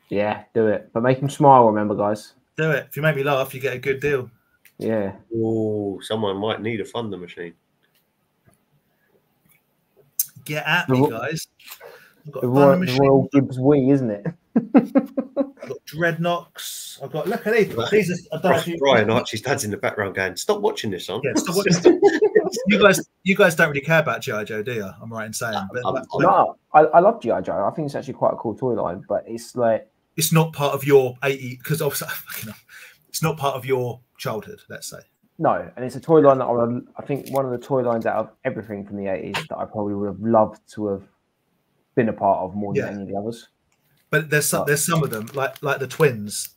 Yeah, do it. But make him smile, remember, guys. Do it. If you make me laugh, you get a good deal. Yeah. Oh, someone might need a Thunder Machine. Get at me, guys. The Royal Gibbs wing, isn't it? I've got dreadnoughts. I've got look at these. Brian Archie's dad's in the background going, "Stop watching this, son." Yeah, stop watching. you guys don't really care about G.I. Joe, do you? I'm right in saying. No, I love G.I. Joe. I think it's actually quite a cool toy line, but it's like it's not part of your 80 because obviously it's not part of your childhood. Let's say. No, and it's a toy line that I think one of the toy lines out of everything from the 80s that I probably would have loved to have been a part of more than any of the others. But there's some of them like the twins.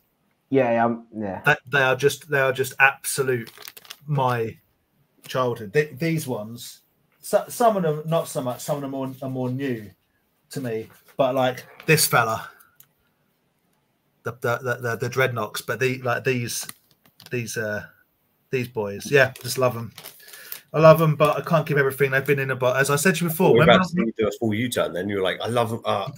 Yeah. They are just absolute my childhood. These ones, some of them not so much. Some of them are more new to me. But like this fella, the dreadnoughts. But these boys, yeah, just love them. I love them, but I can't keep everything. They've been in a box. As I said to you before, we're about to see you do a full U-turn. Then you're like, I love them. I'm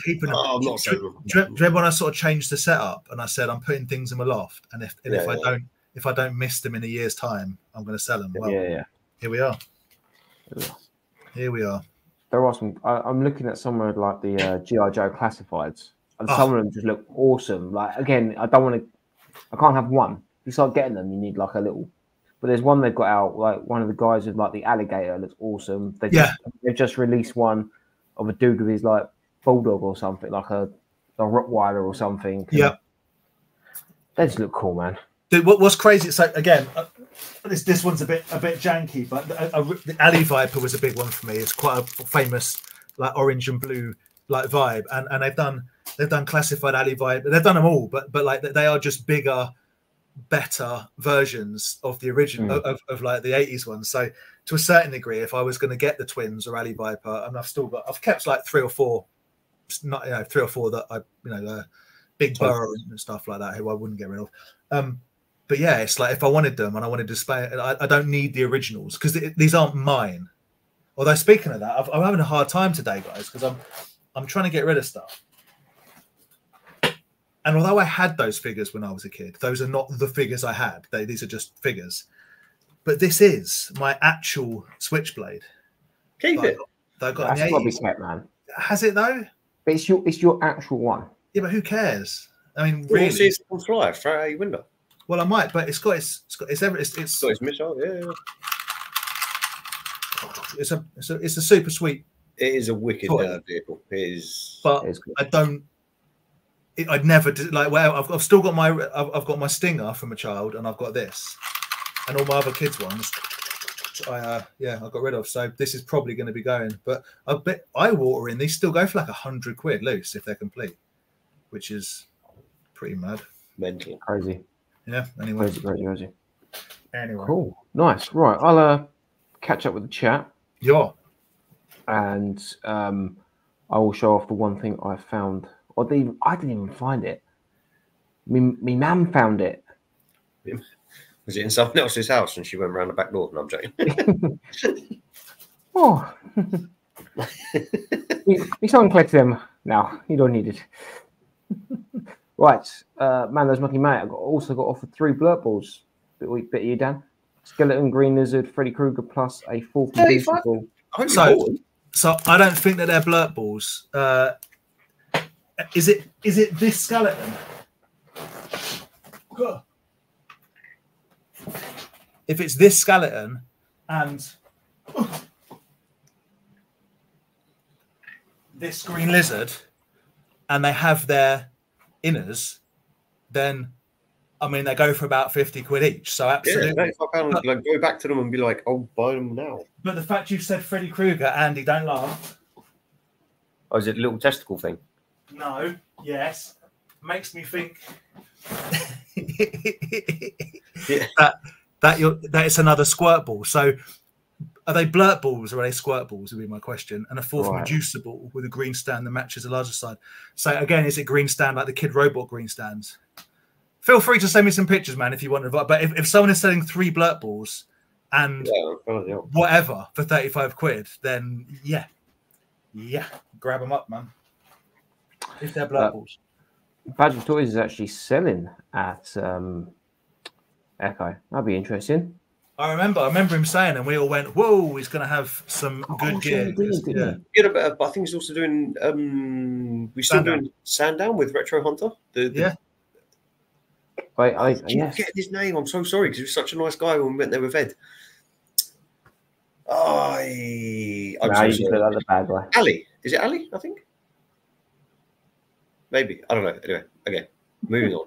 not do you remember when I sort of changed the setup and I said I'm putting things in my loft, and if I don't miss them in a year's time, I'm going to sell them. Well, here we are. Here we are. There are some. I'm looking at some of like the GI Joe classifieds, and some of them just look awesome. Like again, I can't have one. If you start getting them, you need like a little. But there's one they've got out, like one of the guys with like the alligator looks awesome. They've just released one of a dude with his like bulldog or something, like a Rottweiler or something. Yeah, they just look cool, man. Dude, what's crazy? So again, this one's a bit janky, but the Alley Viper was a big one for me. It's quite a famous like orange and blue like vibe, and they've done classified Alley Viper. They've done them all, but like they are just bigger, better versions of the original of like the 80s ones. So to a certain degree, if I was going to get the twins or Alley Viper, and I've kept like three or four that I Big Burrow and stuff like that who I wouldn't get rid of. But yeah, it's like if I wanted them and I wanted to display it, I don't need the originals because these aren't mine. Although speaking of that, I'm having a hard time today, guys, because I'm trying to get rid of stuff. And although I had those figures when I was a kid, those are not the figures I had. These are just figures. But this is my actual Switchblade. Keep it. That's got to be kept, man. Has it though? But it's your actual one. Yeah, but who cares? I mean, really? See it on fly, throw out your window. Well, I might, but it's got its missile. Yeah. It's a super sweet. It is a wicked vehicle. It is, but I don't. I'd never like. Well, I've still got I've got my Stinger from a child, and I've got this, and all my other kids' ones. I got rid of. So this is probably going to be going. But I bet eye watering. These still go for like £100 loose if they're complete, which is pretty mad. Mental, crazy. Yeah. Anyway. Crazy. Anyway. Cool. Nice. Right. I'll catch up with the chat. Yeah. And I will show off the one thing I found. I didn't even find it. Me mum found it. Was it in someone else's house and she went around the back door? No, I'm joking. Oh. My son collects them now. You don't need it. Right. Mando's Monkey Mate. I also got offered 3 blurt balls. Bit of you, Dan. Skeleton, Green Lizard, Freddy Krueger, plus a 4th ball. So I don't think that they're blurt balls. Is it this skeleton? If it's this skeleton and this Green Lizard, and they have their inners, then I mean they go for about £50 each. So absolutely, £95. Like go back to them and be like, "I'll buy them now." But the fact you said Freddy Krueger, Andy, don't laugh. Oh, is it a little testicle thing? No. Yes. Makes me think that it's another squirt ball. So are they blurt balls or are they squirt balls would be my question. And a 4th reducer ball with a green stand that matches the larger side. So again, is it green stand like the Kid Robot green stands? Feel free to send me some pictures, man, if you want to. But if someone is selling 3 blurt balls and whatever for £35, then yeah, grab them up, man. If they're blurt balls. Badge of Toys is actually selling at Echo. That'd be interesting. I remember him saying, and we all went, "Whoa, he's going to have some good gear." Yeah, I think he's also doing. We're still doing Sandown with Retro Hunter. Yes. Get his name. I'm so sorry because he was such a nice guy when we went there with Ed. I'm so sorry. The bad guy. Ali, is it Ali? I think. Maybe I don't know. Anyway, okay, moving on.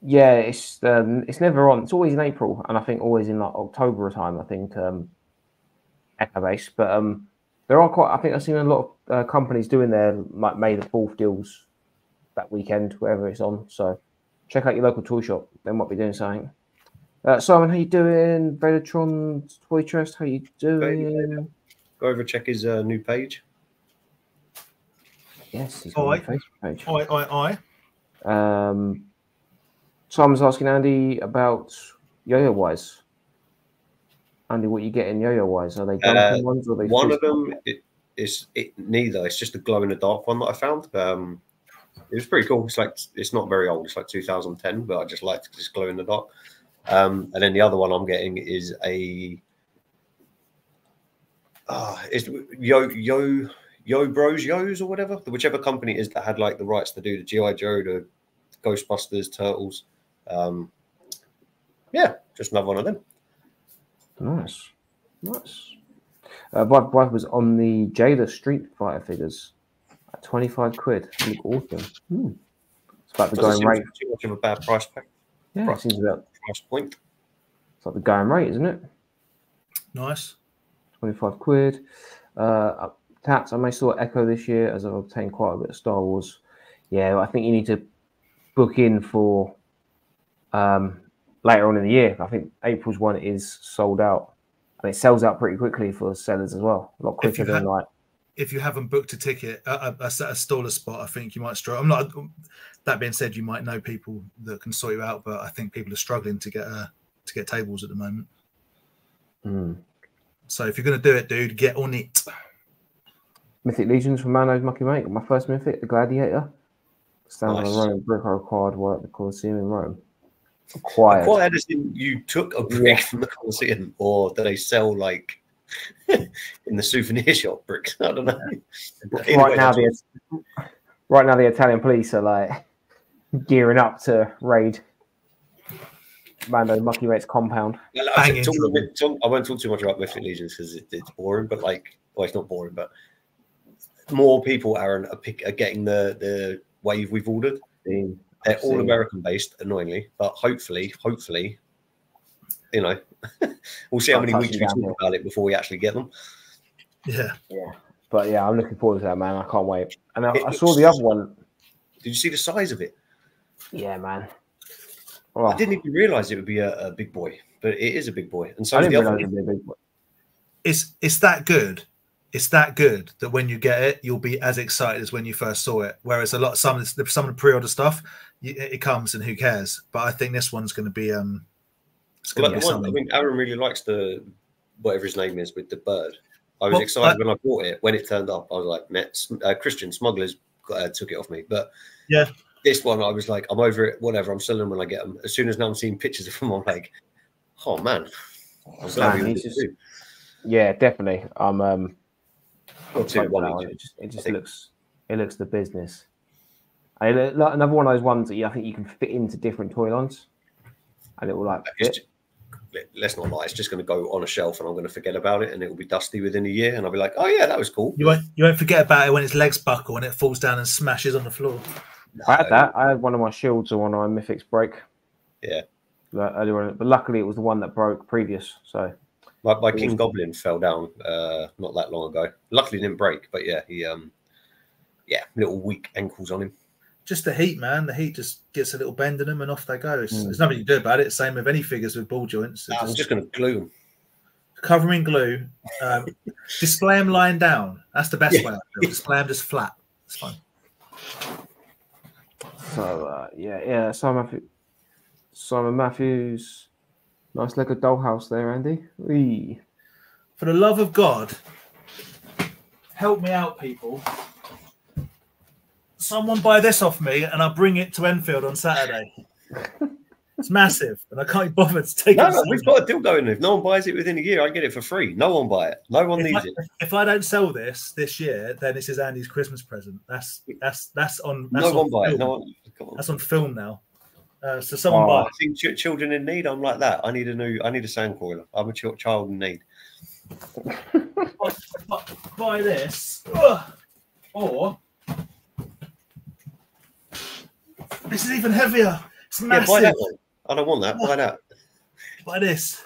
Yeah, it's never on. It's always in April, and I think always in like October time. I think Echo Base, but there are quite. I think I've seen a lot of companies doing their like May the 4th deals that weekend, wherever it's on. So check out your local toy shop. They might be doing something. Simon, how you doing? Vedatron Toy Trust, how you doing? Go over check his new page. Yes, he's on the Facebook page. Aye. Simon's asking Andy about Yo-Yo Wise. Andy, what you getting yo-yo wise? Are they Duncan ones or are they? One of them is neither. It's just a glow in the dark one that I found. It was pretty cool. It's not very old. It's like 2010, but I just like to just glow in the dark. And then the other one I'm getting is it's Yo Bros Yos or whatever, whichever company it is that had like the rights to do the G.I. Joe, the Ghostbusters, Turtles. Yeah, just another one of them. Nice. My wife was on the Jada Street Fighter figures at 25 quid. Look awesome. It's about the going rate. Too much of a bad price pack. Yeah, it seems about price point. It's like the going rate, isn't it? Nice. 25 quid. Tats, I may still Echo this year as I've obtained quite a bit of Star Wars. Yeah, I think you need to book in for later on in the year. I think April's one is sold out. And it sells out pretty quickly for sellers as well. A lot quicker than like. If you haven't booked a ticket, a staller spot, I think you might struggle. I'm not. That being said, you might know people that can sort you out, but I think people are struggling to get tables at the moment. So if you're going to do it, dude, get on it. Mythic Legions from Mano's Mucky Mate. My first Mythic, the Gladiator. Stands on a Roman brick required work the Colosseum in Rome. Acquired as in you took a brick from the Colosseum, or do they sell like in the souvenir shop bricks? I don't know. Right now, the Italian police are like gearing up to raid Mando Mucky Mate's compound. I won't talk too much about Mythic Legions because it's boring, but it's not boring, but more people, Aaron, are getting the wave we've ordered. They're all American based, annoyingly, but hopefully, you know, we'll see how many weeks we talk about it before we actually get them. Yeah. But yeah, I'm looking forward to that, man. I can't wait. And I saw the other one. Did you see the size of it? Yeah, man. I didn't even realize it would be a big boy, but it is a big boy. And so is the other one. It's that good. It's that good that when you get it, you'll be as excited as when you first saw it. Whereas some of the pre-order stuff, it comes and who cares. But I think this one's going to be I think Aaron really likes the whatever his name is with the bird. I was excited when I bought it. When it turned up, I was like, Christian smugglers took it off me. But yeah, this one I was like, I'm over it. Whatever, I'm selling them when I get them. As soon as now I'm seeing pictures of them, I'm like, oh man, yeah, definitely. It just looks the business. Another one of those ones that I think you can fit into different toy lines, and it will like fit. Let's not lie, it's just going to go on a shelf and I'm going to forget about it and it will be dusty within a year and I'll be like, oh yeah, that was cool. You won't forget about it when its legs buckle and it falls down and smashes on the floor. No. I had that. I had one of my shields or one of my mythics break. Yeah. Earlier on, but luckily it was the one that broke previous. So my King Goblin fell down not that long ago. Luckily it didn't break, but yeah, he little weak ankles on him. Just the heat, man. The heat just gets a little bend in them and off they go. There's nothing you can do about it. Same with any figures with ball joints. I'm just going to glue them. Cover them in glue. Display them lying down. That's the best way. Display them just flat. It's fine. So, Simon Matthews. Nice Lego dollhouse there, Andy. Whee. For the love of God, help me out, people. Someone buy this off me and I'll bring it to Enfield on Saturday. It's massive and I can't be bothered to take it. No, we've got a deal going. If no one buys it within a year, I get it for free. No one buy it. No one needs it. If I don't sell this year, then this is Andy's Christmas present. That's on. No one buy it. No one. That's on film now. So someone buy it. I think children in need. I'm like that. I need a sand coiler. I'm a child in need. Buy this, or this is even heavier. It's massive. Buy that one. I don't want that. Buy that. Buy this.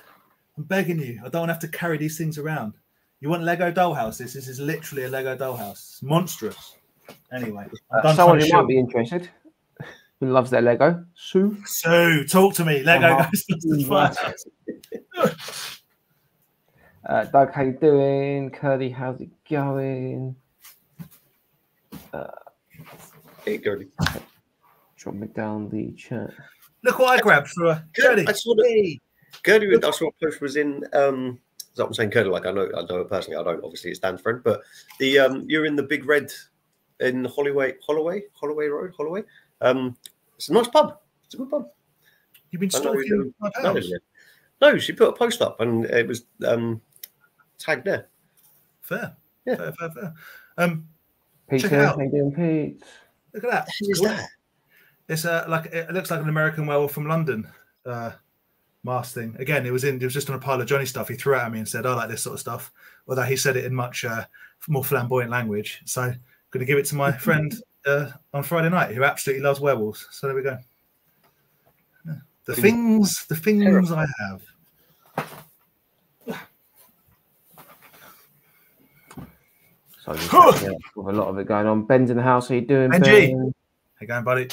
I'm begging you. I don't want to have to carry these things around. You want Lego dollhouses? This is literally a Lego dollhouse. It's monstrous. Anyway, someone who might be interested, who loves their Lego, Sue, talk to me. Lego Doug, how you doing? Curly, how's it going? Hey, Curly. Drop me down the chat. Look what I grabbed for a Curly. I saw the Curly. I saw a post was in So I'm saying Colonel, like I know it personally. I don't. Obviously, it's Dan's friend, but the you're in the Big Red in Holloway Road, Holloway. It's a nice pub. It's a good pub. You've been stalking my pals? No, she put a post up and it was tagged there. Fair. Yeah. Fair. Pizza, check it out. Pete. Look at that. Who's that? It's it looks like an American werewolf from London. Mask thing. Again, it was just on a pile of Johnny stuff. He threw it at me and said, I like this sort of stuff. Although he said it in much more flamboyant language. So I'm going to give it to my friend on Friday night who absolutely loves werewolves. So there we go. Yeah. The things I have. So with a lot of it going on. Ben's in the house. How you doing, Benji? Ben? How you going, buddy?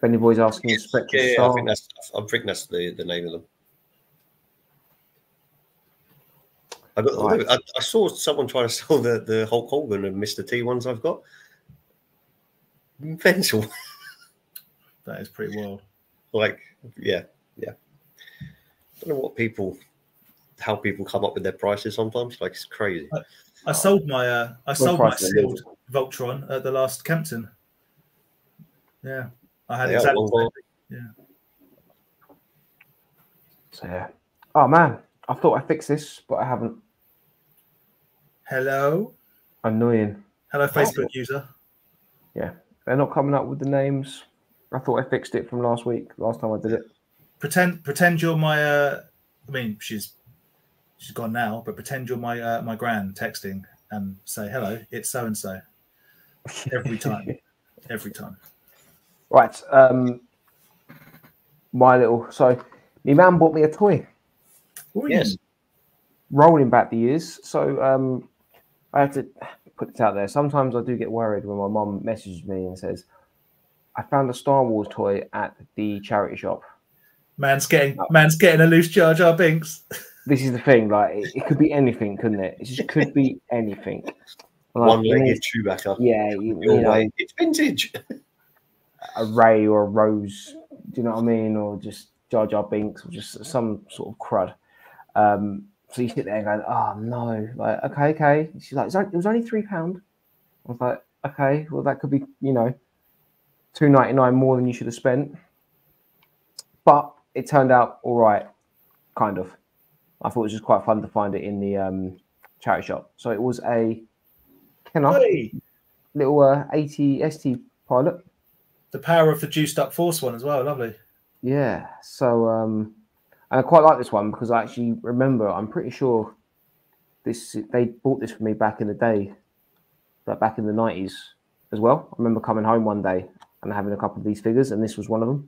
Benny Boy's asking you Spectre Yeah, Star. I think that's the name of them. I saw someone trying to sell the Hulk Hogan and Mr. T ones I've got. Mental. That is pretty wild. Like, yeah. I don't know how people come up with their prices sometimes. Like, it's crazy. I sold my sealed Voltron at the last Kempton. Yeah. I had exactly. Yeah. So yeah. Oh man, I thought I fixed this, but I haven't. Hello. Annoying. Hello, Facebook user. Yeah, they're not coming up with the names. I thought I fixed it from last time I did it. Pretend you're my. I mean, she's gone now, but pretend you're my gran texting and say hello. It's so and so. Every time. Every time. Right. So my man bought me a toy. Ooh. Yes. Rolling back the years. So I have to put it out there. Sometimes I do get worried when my mum messages me and says, I found a Star Wars toy at the charity shop. Man's getting a loose Jar Jar Binks. This is the thing, like it could be anything, couldn't it? It just could be anything. Like, one-legged Chewbacca. Yeah, you know, it's vintage. A Ray or a Rose, do you know what I mean? Or just Jar Jar Binks, or just some sort of crud. So you sit there and go, oh no, like okay. She's like, it was only £3. I was like, okay, well that could be, $2.99 more than you should have spent. But it turned out all right, kind of. I thought it was just quite fun to find it in the charity shop. So it was a little 80 ST pilot. The power of the juiced up Force one as well, lovely. Yeah. So and I quite like this one because I actually remember. I'm pretty sure they bought this for me back in the day, like back in the 90s as well. I remember coming home one day and having a couple of these figures, and this was one of them.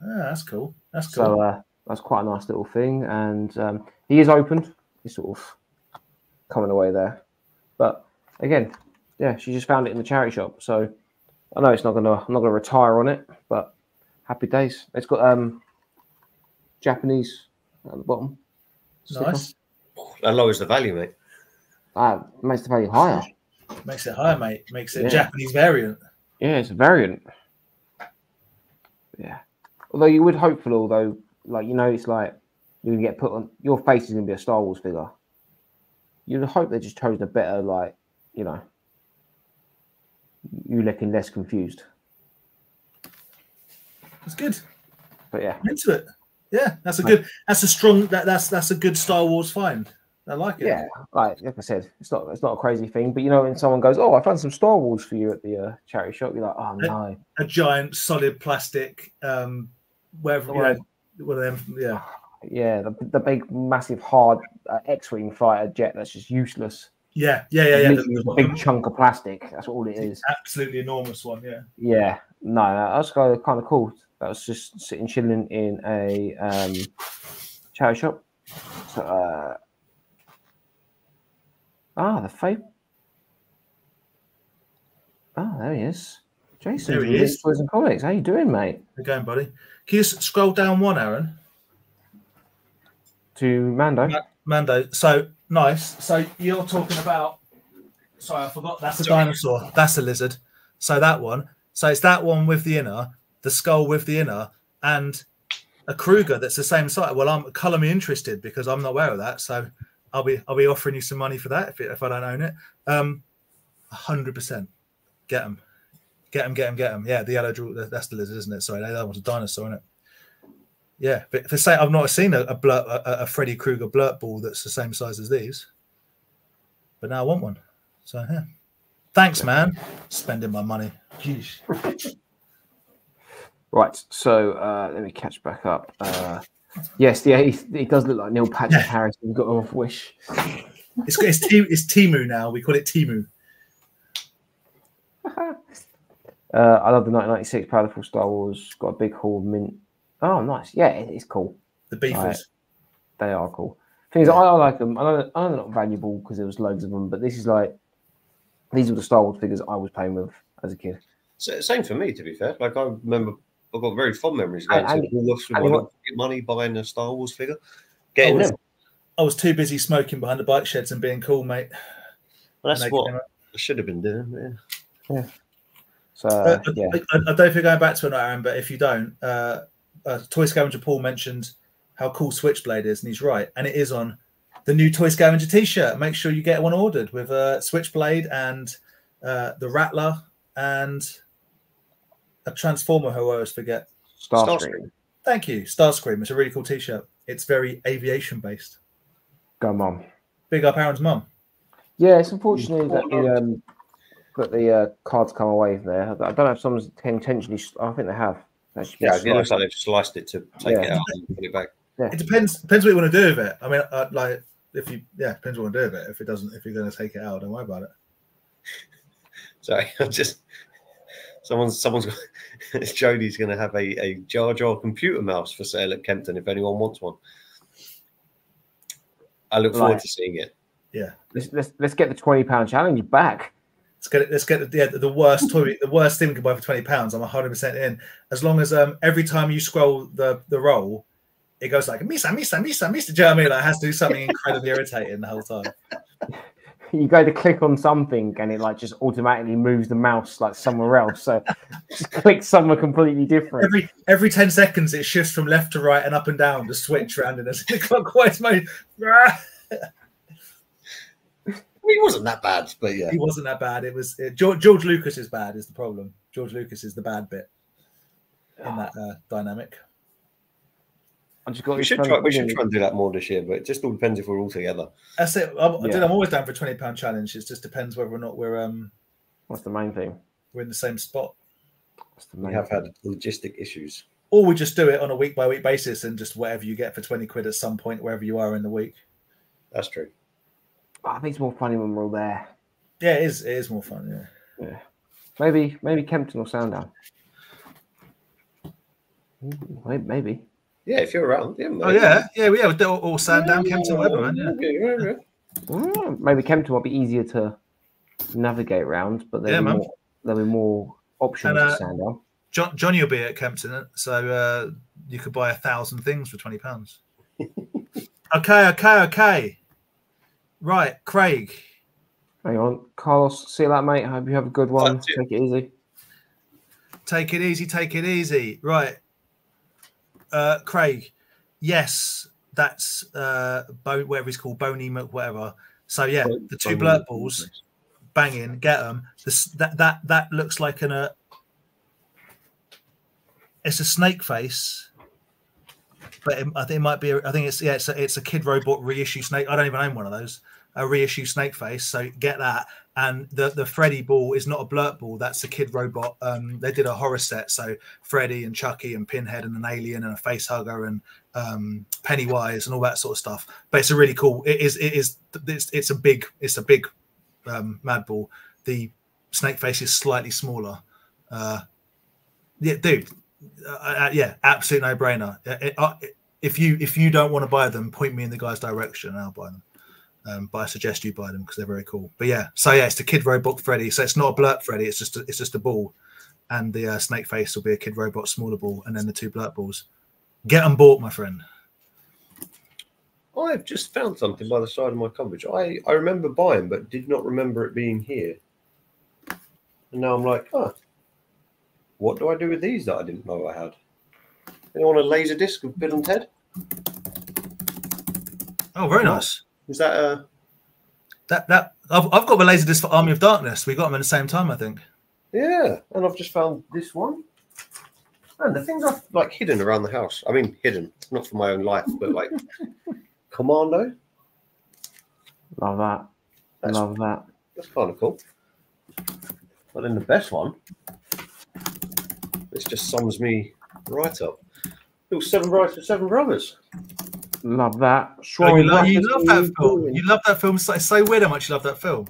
Ah, that's cool. So that's quite a nice little thing, and he is opened. He's sort of coming away there, but again, yeah, she just found it in the charity shop. So I know I'm not gonna retire on it, but happy days. It's got Japanese at the bottom. Nice. That lowers the value, mate. Makes the value higher. Makes it higher, mate. Makes it a Japanese variant. Yeah, it's a variant. Yeah. Although you would hope for, it's like you can get put on your face is gonna be a Star Wars figure. You'd hope they just chose a better, you looking less confused. That's good. But yeah. I'm into it. Yeah, that's a good Star Wars find. I like it. Yeah, like I said, it's not a crazy thing, but when someone goes, "Oh, I found some Star Wars for you at the charity shop," you're like, "Oh no!" A giant solid plastic, wherever, yeah, the big, massive, hard X-wing fighter jet that's just useless. Yeah. The big chunk of plastic. That's all it is. Absolutely enormous one. Yeah. Yeah. No, that's kind of cool. That was just chilling in a charity shop. So, the fake. Oh, there he is. Jason, there he is. Toys and Comics. How you doing, mate? How you going, buddy? Can you just scroll down one, Aaron? To Mando. Mando. So nice. So you're talking about. Sorry, I forgot. That's a dinosaur. That's a lizard. So that one. So it's that one with the inner, the skull with the inner, and a Kruger that's the same size. Well, I'm colour me interested because I'm not aware of that. So I'll be offering you some money for that if I don't own it. 100%. Get them. Yeah, the yellow jewel. That's the lizard, isn't it? Sorry, that one's a dinosaur, isn't it? Yeah, but for say I've not seen a Freddy Krueger blurt ball that's the same size as these, but now I want one. So yeah, thanks, man. Spending my money. Jeez. Right, so let me catch back up. Yes, yeah, he does look like Neil Patrick Harris. He's got off Wish. It's Timu now. We call it Timu. I love the 1996 Powerful Star Wars. Got a big haul of mint. Oh, nice. Yeah, it's cool. The beefers. They are cool. Thing is, I like them. I know they're not valuable because there was loads of them, but these are the Star Wars figures I was playing with as a kid. So, same for me, to be fair. Like, I remember, I've got very fond memories going to Woolworths with my money buying a Star Wars figure. I was too busy smoking behind the bike sheds and being cool, mate. Well, that's what I should have been doing. Yeah. So, I don't know if you're going back to it, Aaron, but if you don't, Toy Scavenger Paul mentioned how cool Switchblade is, and he's right. And it is on the new Toy Scavenger t-shirt. Make sure you get one ordered with Switchblade and the Rattler and a Transformer who I always forget. Starscream. Thank you. Starscream. It's a really cool t-shirt. It's very aviation based. Go, Mum. Big up Aaron's mum. Yeah, it's unfortunate that the cards come away there. I don't know if someone's intentionally. I think they have. Yeah, it looks like they've sliced it to take it out and put it back. Yeah. It depends what you want to do with it. I mean, like if you, depends what you want to do with it. If you're going to take it out, don't worry about it. Sorry, someone's got Jody's going to have a Jar Jar computer mouse for sale at Kempton if anyone wants one. I look forward to seeing it. Yeah, let's get the £20 challenge back. Let's get the worst toy, the worst thing we can buy for £20. I'm 100% in. As long as every time you scroll the roll, it goes like Misa. Do you know what I mean? Like, it has to do something incredibly irritating the whole time. You go to click on something and it like just automatically moves the mouse like somewhere else. So just click somewhere completely different. Every 10 seconds it shifts from left to right and up and down to switch around in a clockwise mode. He wasn't that bad, but yeah. He wasn't that bad. It was George Lucas is bad is the problem. George Lucas is the bad bit in that dynamic. We should try and do that more this year, but it just all depends if we're all together. That's it. I'm always down for a £20 challenge. It just depends whether or not we're what's the main thing? We're in the same spot. We have had logistic issues. Or we just do it on a week by week basis and just whatever you get for 20 quid at some point, wherever you are in the week. That's true. I think it's more funny when we're all there. Yeah, it is. It is more fun. Yeah. Maybe Kempton or Sandown. Maybe. Yeah, if you're around. Yeah, maybe. Oh yeah. Or Sandown, Kempton, whatever, man. Yeah. Maybe Kempton might be easier to navigate around, but there'll be more options for Sandown. Johnny will be at Kempton, so you could buy 1,000 things for £20. Okay. Right, Craig. Hang on. Carlos, see you later, mate. Hope you have a good one. Take it easy. Take it easy. Right. Craig. Yes, that's whatever he's called, Bony Milk, whatever. So yeah, the two blurt balls, banging, get them. That looks like it's a snake face. But I think it might be. I think it's a Kid Robot reissue snake. I don't even own one of those. A reissue snake face. So get that. And the Freddy ball is not a blurt ball. That's a Kid Robot. They did a horror set. So Freddy and Chucky and Pinhead and an alien and a face hugger and Pennywise and all that sort of stuff. But it's a really cool. It's a big mad ball. The snake face is slightly smaller. Dude. Absolute no-brainer. If you don't want to buy them, point me in the guy's direction and I'll buy them. But I suggest you buy them because they're very cool. But it's the Kid Robot Freddy. So it's not a blurt Freddy. It's just a ball, and the snake face will be a Kid Robot smaller ball, and then the two blurt balls. Get them bought, my friend. I've just found something by the side of my cupboard. I remember buying, but did not remember it being here. And now I'm like, what do I do with these that I didn't know I had? Anyone want a laser disc of Bill and Ted? Oh, very nice. Is that I've got a laser disc for Army of Darkness. We got them at the same time, I think. Yeah, and I've just found this one. And the things I've like hidden around the house. I mean, hidden, not for my own life, but like Commando. Love that. Love that. That's kind of cool. But then the best one, this just sums me right up. Little 7 Brides for 7 Brothers. Love that. Oh, you love that film. You love that film. It's so weird how much you love that film.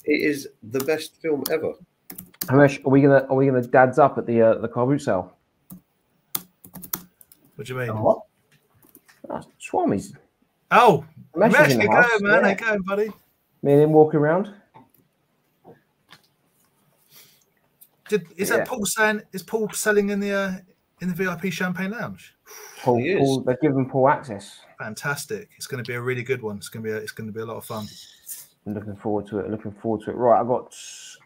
It is the best film ever. Hamesh, are we gonna dads up at the car boot sale? What do you mean? What? Swami's. Oh, Hamesh, you go, man. How go, buddy? Me and him walking around. Is that Paul saying? Is Paul selling in the VIP Champagne Lounge? Paul, they're giving Paul access. Fantastic! It's going to be a really good one. It's going to be a lot of fun. I'm looking forward to it. Right, I've got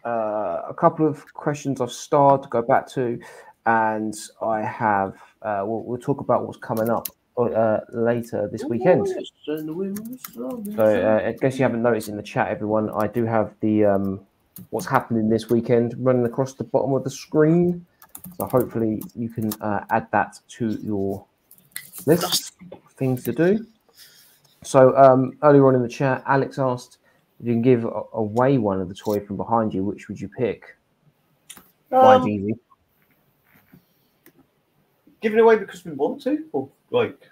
a couple of questions I've starred to go back to, and I have. We'll talk about what's coming up later this weekend. So I guess you haven't noticed in the chat, everyone. I do have the what's happening this weekend running across the bottom of the screen. So hopefully you can add that to your list of things to do. So earlier on in the chat, Alex asked if you can give away one of the toy from behind you. Which would you pick? Mine's easy. Giving away because we want to, or like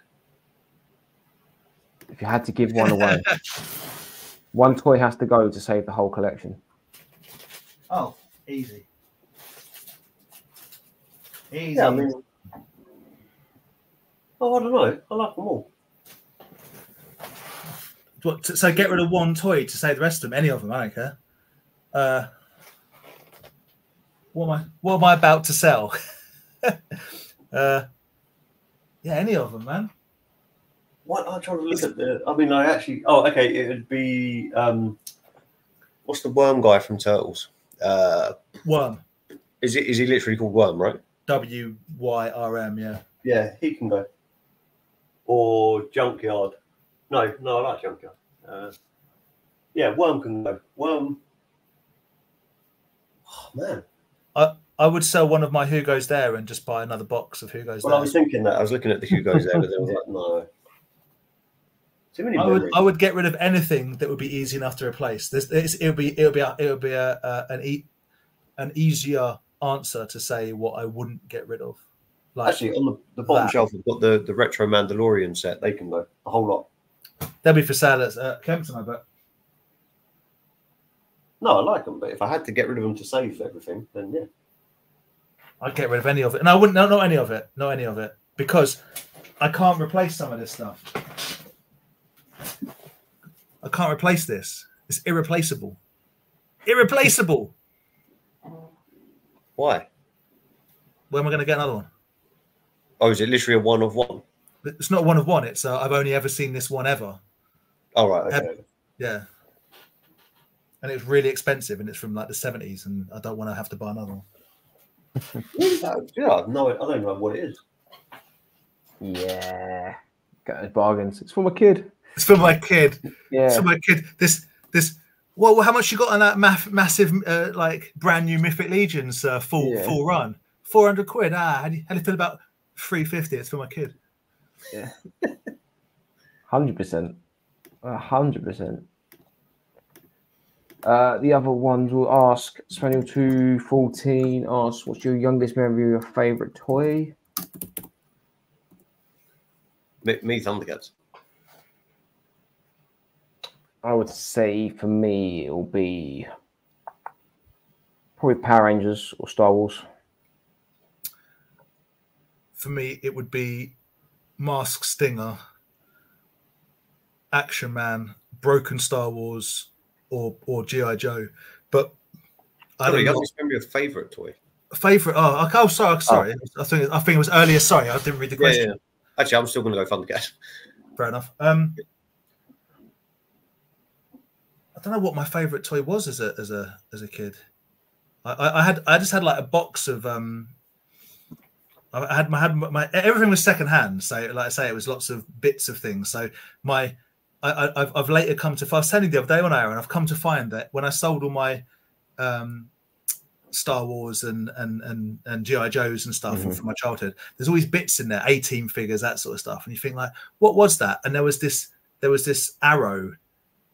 if you had to give one away, one toy has to go to save the whole collection. Oh, easy. Easy. Yeah, I mean, I don't know. I like them all. So get rid of one toy to save the rest of them. Any of them, I don't care. What am I about to sell? Yeah, any of them, man. What I'm trying to look at the. I mean, I actually. Oh, okay. It would be. What's the worm guy from Turtles? Worm. Is he literally called Worm? Right. WYRM. Yeah. Yeah, he can go. Or Junkyard. No, I like Junkyard. Yeah, Worm can go. Worm. Oh man. I would sell one of my Hugo's there and just buy another box of Hugo's there. I was thinking that. I was looking at the Hugo's there, but then I was like, no. Too many I would get rid of anything that would be easy enough to replace. It would be an easier answer to say what I wouldn't get rid of. Like actually, on the bottom shelf, we've got the retro Mandalorian set. They can go a whole lot. They'll be for sale at Kempton, I bet. No, I like them, but if I had to get rid of them to save everything, then yeah. I'd get rid of any of it. And I wouldn't, not any of it. Not any of it. Because I can't replace some of this stuff. I can't replace this. It's irreplaceable. Irreplaceable. Why? Where am I going to get another one? Oh, is it literally a one of one? It's not one of one. It's I've only ever seen this one ever. Oh, right. Okay. Yeah. And it's really expensive, and it's from like the 70s, and I don't want to have to buy another one. Yeah, no, I don't know what it is. Yeah, got those bargains. It's for my kid. It's for my kid. Yeah, it's for my kid. This. Well, how much you got on that massive, like brand new Mythic Legions full run? 400 quid. How do you feel about 350? It's for my kid. Yeah, 100%, 100%. The other ones will ask, Spaniel214 asks, what's your youngest memory of your favourite toy? Me, Thundercats. I would say for me, it will be probably Power Rangers or Star Wars. For me, it would be Mask Stinger, Action Man, Broken Star Wars, or G.I. Joe, but I don't know. Remember your favourite toy? Favorite? Oh, sorry. Oh. I think it was earlier. Sorry, I didn't read the question. Yeah. Actually, I'm still going to go Thundercat. Fair enough. I don't know what my favourite toy was as a kid. I just had like a box of I had my everything was second hand. So like I say, it was lots of bits of things. So I've later come to. I was telling you the other day on air, and I've come to find that when I sold all my Star Wars and GI Joes and stuff from my childhood, there's always bits in there, A-Team figures, that sort of stuff, and you think like, what was that? And there was this arrow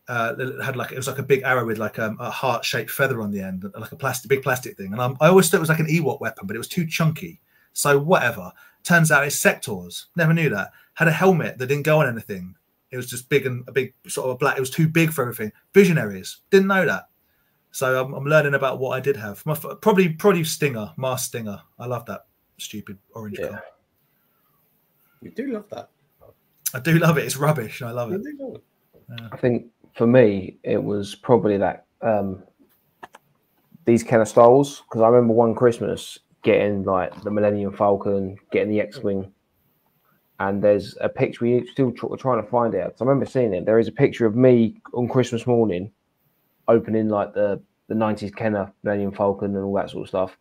that had like, it was like a big arrow with like a heart-shaped feather on the end, like a big plastic thing. And I always thought it was like an Ewok weapon, but it was too chunky. So whatever. Turns out it's sectors. Never knew that. Had a helmet that didn't go on anything. It was just big and a big sort of a black. It was too big for everything. Visionaries. Didn't know that. So I'm learning about what I did have. Probably Stinger, Mars Stinger. I love that stupid orange car. You do love that. I do love it. It's rubbish. I love it. I think for me, it was probably that these kind of styles, because I remember one Christmas getting like the Millennium Falcon, getting the X-Wing, and there's a picture, we're trying to find it, because I remember seeing it. There is a picture of me on Christmas morning opening like the 90s Kenner Millennium Falcon and all that sort of stuff.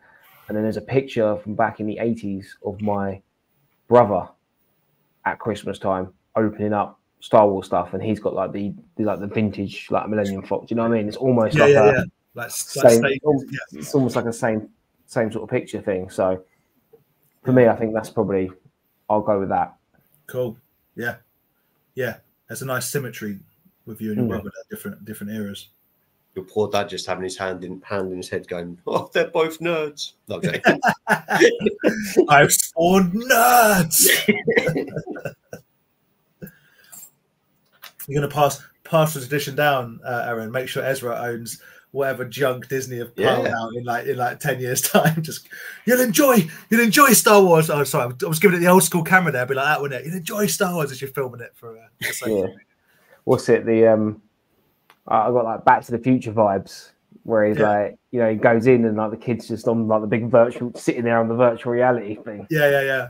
And then there's a picture from back in the 80s of my brother at Christmas time opening up Star Wars stuff, and he's got like the vintage like Millennium Falcon. Do you know what I mean? It's almost it's almost like a same sort of picture thing. So for me, I think that's probably, I'll go with that. Cool. Yeah. There's a nice symmetry with you and your brother at different eras. Your poor dad just having his hand in his head going, oh, they're both nerds. Okay. I've spawned nerds. You're going to pass the tradition down, Aaron. Make sure Ezra owns whatever junk Disney have piled out in like 10 years' time. Just you'll enjoy Star Wars. Oh, sorry, I was giving it the old school camera there. Be like that, wouldn't it? You'll enjoy Star Wars as you're filming it for. What's it? I got like Back to the Future vibes, where he's like, you know, he goes in and like the kid's just on like the big virtual, sitting there on the virtual reality thing. Yeah.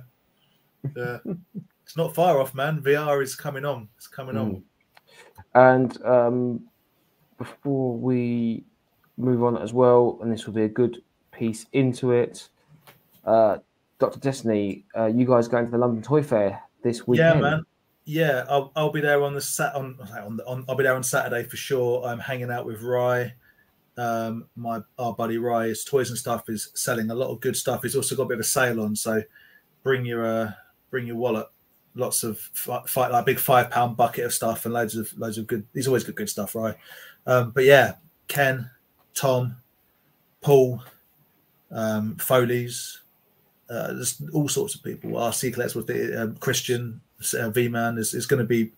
It's not far off, man. VR is coming on. It's coming on. And before we move on as well, and this will be a good piece into it, Dr. Destiny, you guys going to the London Toy Fair this weekend? Yeah, man. Yeah, I'll be there I'll be there on Saturday for sure. I'm hanging out with Rye. Our buddy Rye, his Toys and Stuff is selling a lot of good stuff. He's also got a bit of a sale on, so bring your wallet. Lots of like big £5 bucket of stuff and loads of good. He's always got good stuff, right? But yeah, Ken, Tom, Paul, Foley's, there's all sorts of people. RC Collects with the Christian, V-Man is going to be.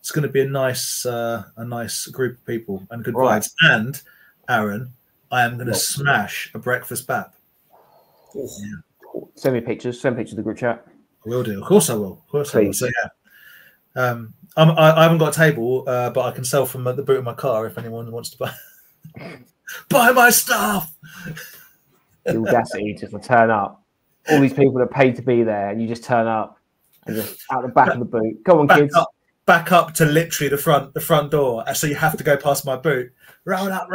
It's going to be a nice group of people and good vibes. And Aaron, I am going to smash a breakfast bap. Yeah. Send me pictures. Send pictures to the group chat. I will do. Of course I will. So yeah, I haven't got a table, but I can sell from the boot of my car if anyone wants to buy my stuff. The audacity just to turn up. All these people that paid to be there, and you just turn up and just out the back of the boot. Come on, kids. Back up to literally the front door. So you have to go past my boot. Roll up.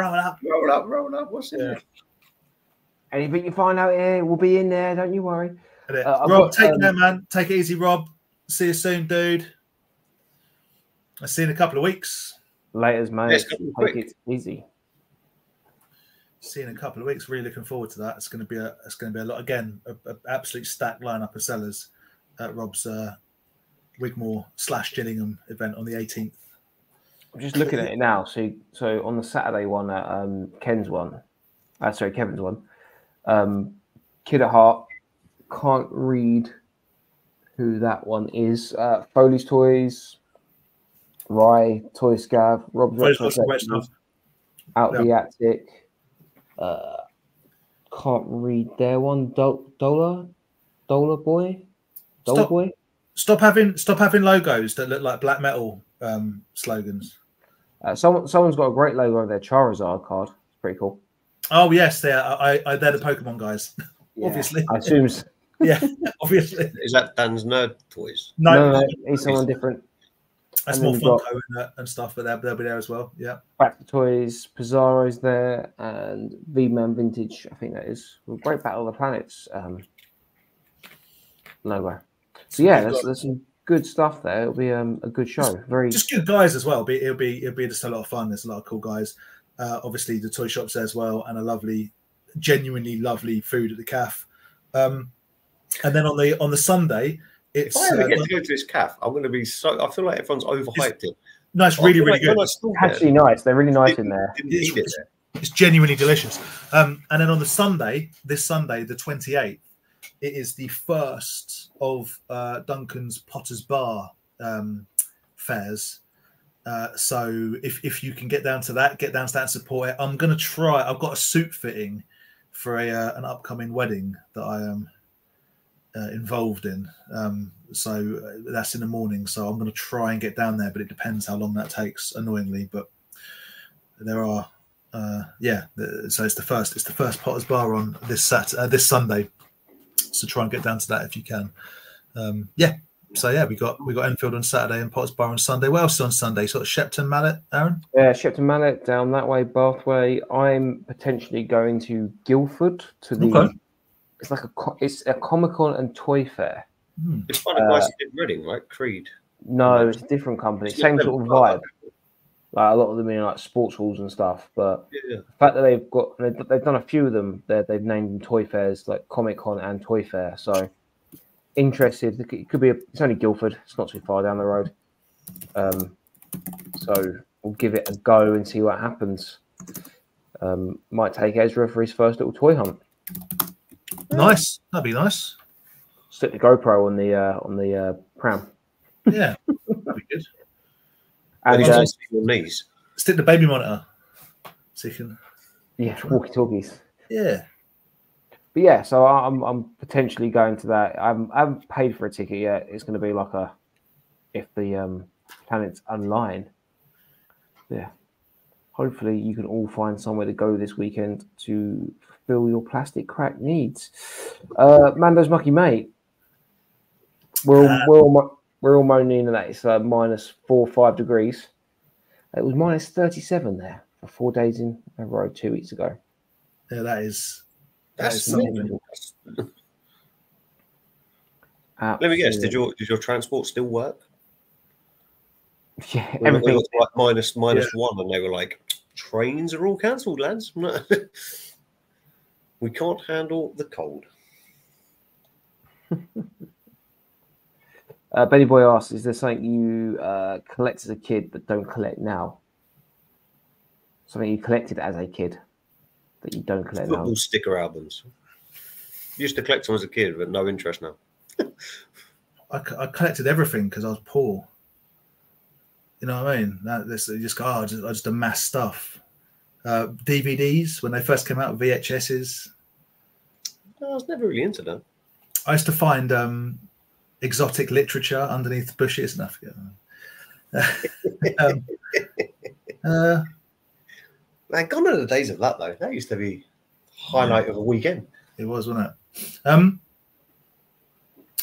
What's in there? Anything you find out here will be in there. Don't you worry. Rob, take care, man. Take it easy, Rob. See you soon, dude. I'll see you in a couple of weeks. Laters, mate. Take it easy. See you in a couple of weeks. Really looking forward to that. It's going to be a lot. Again, an absolute stacked lineup of sellers at Rob's Wigmore / Gillingham event on the 18th. I'm just looking at it now. So on the Saturday one at Kevin's one, Kid at Heart. Can't read who that one is. Foley's Toys, Rye, Toy Scav, Rob's Out the Attic. Can't read their one. Dollar Boy. Stop having logos that look like black metal slogans. Someone's got a great logo on their Charizard card. It's pretty cool. Oh yes, they're the Pokemon guys. Yeah, obviously, I assume. Yeah, obviously. Is that Dan's Nerd Toys? No, he's someone different. That's more Funko and stuff, but they'll be there as well. Yeah. Back to Toys, Pizarro's there, and V-Man Vintage. I think that is. Great Battle of the Planets. No way. So yeah, there's some good stuff there. It'll be a good show. Just good guys as well. It'll be just a lot of fun. There's a lot of cool guys. Obviously the toy shops there as well, and genuinely lovely food at the cafe. And then on the Sunday, it's. If I ever get to go to this cafe, I'm going to be so. I feel like everyone's overhyped it. No, it's really good. Actually, nice. They're really nice in there. It's genuinely delicious. And then on the Sunday, this Sunday, the 28th, it is the first of Duncan's Potter's Bar fairs. So if you can get down to that and support it. I'm going to try. I've got a suit fitting for an upcoming wedding that I am involved in. So that's in the morning. So I'm going to try and get down there, but it depends how long that takes, annoyingly. But there are, so it's the first Potter's Bar on this Sunday. So try and get down to that if you can. So yeah, we got Enfield on Saturday and Potter's Bar on Sunday. Where else on Sunday? Sort of Shepton Mallet, Aaron? Yeah, Shepton Mallet down that way, Bath way. I'm potentially going to Guildford to the. Okay. It's a Comic-Con and toy fair. It's one of guys did Reading, right? Creed. No, it's a different company. Same sort of vibe. Like a lot of them in like sports halls and stuff. But the fact that they've done a few of them, they've named them toy fairs, like Comic-Con and Toy Fair. So interested. It could be. It's only Guildford. It's not too far down the road. So we'll give it a go and see what happens. Might take Ezra for his first little toy hunt. Nice. That'd be nice. Stick the GoPro on the pram. Yeah, that'd be good. And your knees. Stick the baby monitor. So you can. Yeah, walkie-talkies. Yeah. But yeah, so I'm potentially going to that. I haven't paid for a ticket yet. It's going to be like if the planets align. Yeah. Hopefully you can all find somewhere to go this weekend to fulfill your plastic crack needs. Mando's Mucky Mate. We're all moaning that it's minus 4 or 5 degrees. It was minus 37 there for 4 days in a row 2 weeks ago. Yeah, that's mental. Let me guess. Did your transport still work? Yeah, everything was like minus 1, and they were like, "Trains are all cancelled, lads. We can't handle the cold." Benny Boy asks, "Is there something you collect as a kid that don't collect now? Something you collected as a kid that you don't collect now?" Football sticker albums. Used to collect them as a kid, but no interest now. I collected everything because I was poor. You know what I mean? I just amass stuff. DVDs when they first came out, VHSs. I was never really into that. I used to find exotic literature underneath bushes and I forget. Man, gone are the days of that though. That used to be highlight of a weekend. It was, wasn't it?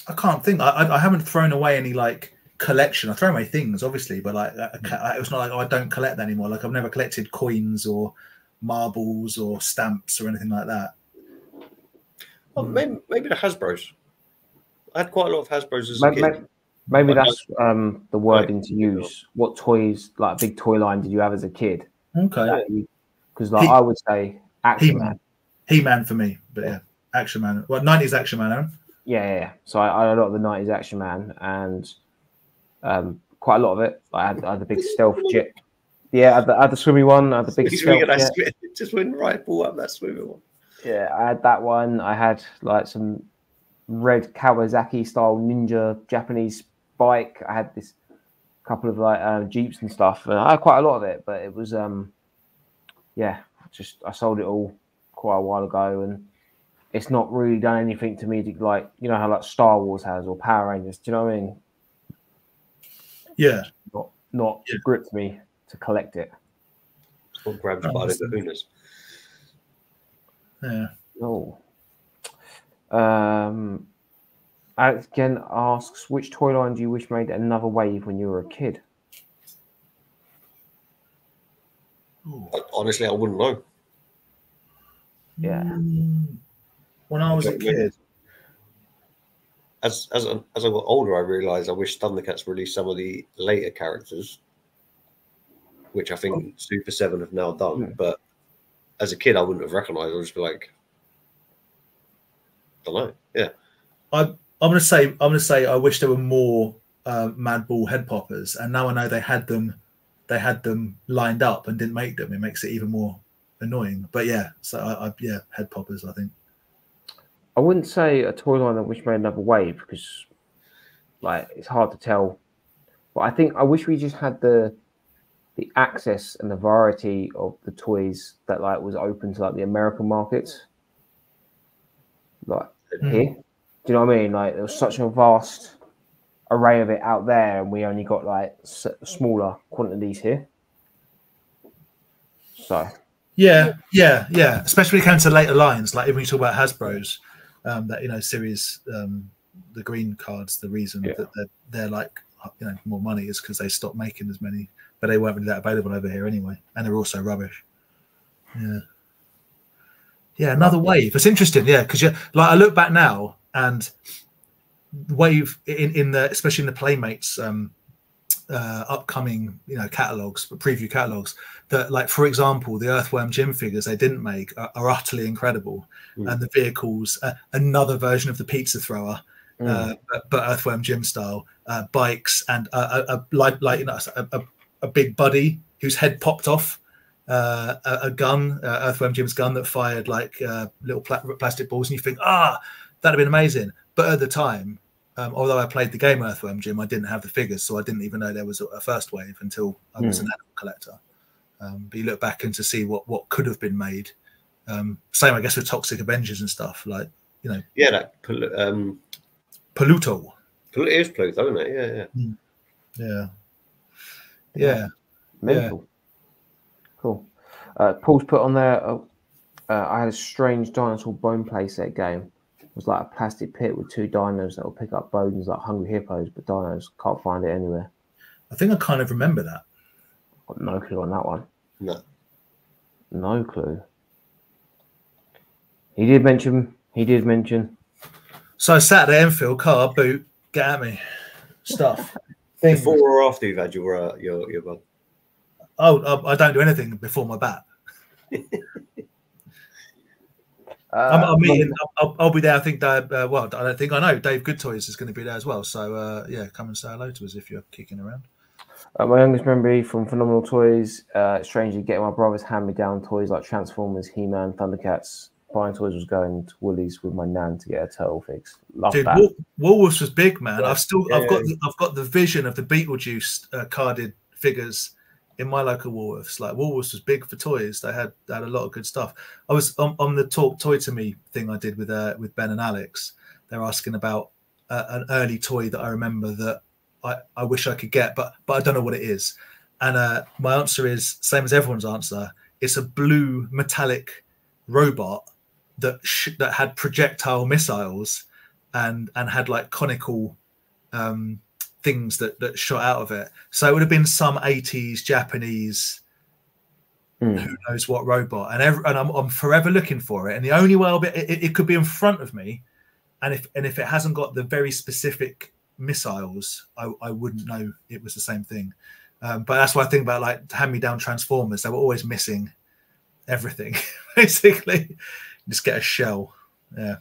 I can't think. I haven't thrown away any like collection. I throw away things, obviously, but like it was not like I don't collect that anymore. Like I've never collected coins or marbles or stamps or anything like that. Well, maybe the Hasbros. I had quite a lot of Hasbros as a kid. Maybe that's the wording to use. What toys, like a big toy line, did you have as a kid? Okay. Because I would say Action Man. He-Man for me, but yeah, Action Man. Well, 90s Action Man, Aaron? Yeah. So I had a lot of the 90s Action Man and quite a lot of it. I had the big stealth jet. Yeah, I had the swimmy one. I had the big stealth jet. Just went right pull up that swimmy one. Yeah, I had that one. I had like some red Kawasaki style ninja Japanese bike. I had this couple of like Jeeps and stuff. And I had quite a lot of it, but it was just I sold it all quite a while ago, and it's not really done anything to me to like, you know how like Star Wars has or Power Rangers. Do you know what I mean? Yeah. Not gripped me to collect it. Or grabbed by the kahunas. Yeah. Oh. Alex again asks, which toy line do you wish made another wave when you were a kid? Honestly, I wouldn't know. Yeah. When I was a kid, as I got older, I realised I wish Thundercats released some of the later characters, which I think Super 7 have now done. But as a kid, I wouldn't have recognised. I'd just be like, don't know. Yeah, I'm gonna say I wish there were more Mad Ball head poppers, and now I know they had them lined up and didn't make them. It makes it even more annoying. But yeah, so yeah, head poppers. I think I wouldn't say a toy line that wish made another wave because, like, it's hard to tell. But I wish we just had the access and the variety of the toys that like was open to like the American markets, like here. Do you know what I mean? Like there was such a vast array of it out there, and we only got like smaller quantities here. So yeah. Especially when it comes to later lines, like when you talk about Hasbro's, that series, the green cards. The reason that they're like more money is because they stopped making as many, but they weren't really that available over here anyway, and they're also rubbish. Yeah, another wave. It's interesting, because like I look back now and wave in the especially in the Playmates upcoming catalogs, preview catalogs, that like for example the Earthworm Jim figures they didn't make are utterly incredible, and the vehicles, another version of the pizza thrower, but Earthworm Jim style, bikes, and a big buddy whose head popped off, a gun, Earthworm Jim's gun that fired like little plastic balls, and you think, that'd have been amazing. But at the time, although I played the game Earthworm Jim, I didn't have the figures, so I didn't even know there was a first wave until I was an animal collector. But you look back and to see what could have been made. Same, I guess, with Toxic Avengers and stuff, like that Pluto. It is Pluto, isn't it? Yeah. Mental. Cool. Paul's put on there. I had a strange dinosaur bone playset game. It was like a plastic pit with two dinos that will pick up bones like hungry hippos, but dinos can't find it anywhere. I think I kind of remember that. Got no clue on that one. No clue. He did mention. So Saturday Enfield car boot, get at me stuff. Before or after you've had your bug? Oh, I don't do anything before my bat. I'll be there. I think Dave, I don't think I know. Dave Goodtoys is going to be there as well. So come and say hello to us if you're kicking around. My youngest memory from Phenomenal Toys, strangely getting my brother's hand-me-down toys like Transformers, He-Man, Thundercats. Buying toys was going to Woolies with my nan to get a turtle fix. Dude, that. Woolworths was big, man. I've got the vision of the Beetlejuice carded figures in my local Woolworths. Like Woolworths was big for toys. They had a lot of good stuff. I was on the Talk Toy to Me thing I did with Ben and Alex. They're asking about an early toy that I remember that I wish I could get, but I don't know what it is. And my answer is same as everyone's answer. It's a blue metallic robot that had projectile missiles and had like conical things that shot out of it. So it would have been some 80s Japanese who knows what robot, and I'm forever looking for it. And the only way it could be in front of me, and if it hasn't got the very specific missiles, I wouldn't know it was the same thing. But that's what I think about like hand-me-down Transformers. They were always missing everything basically. Just get a shell. I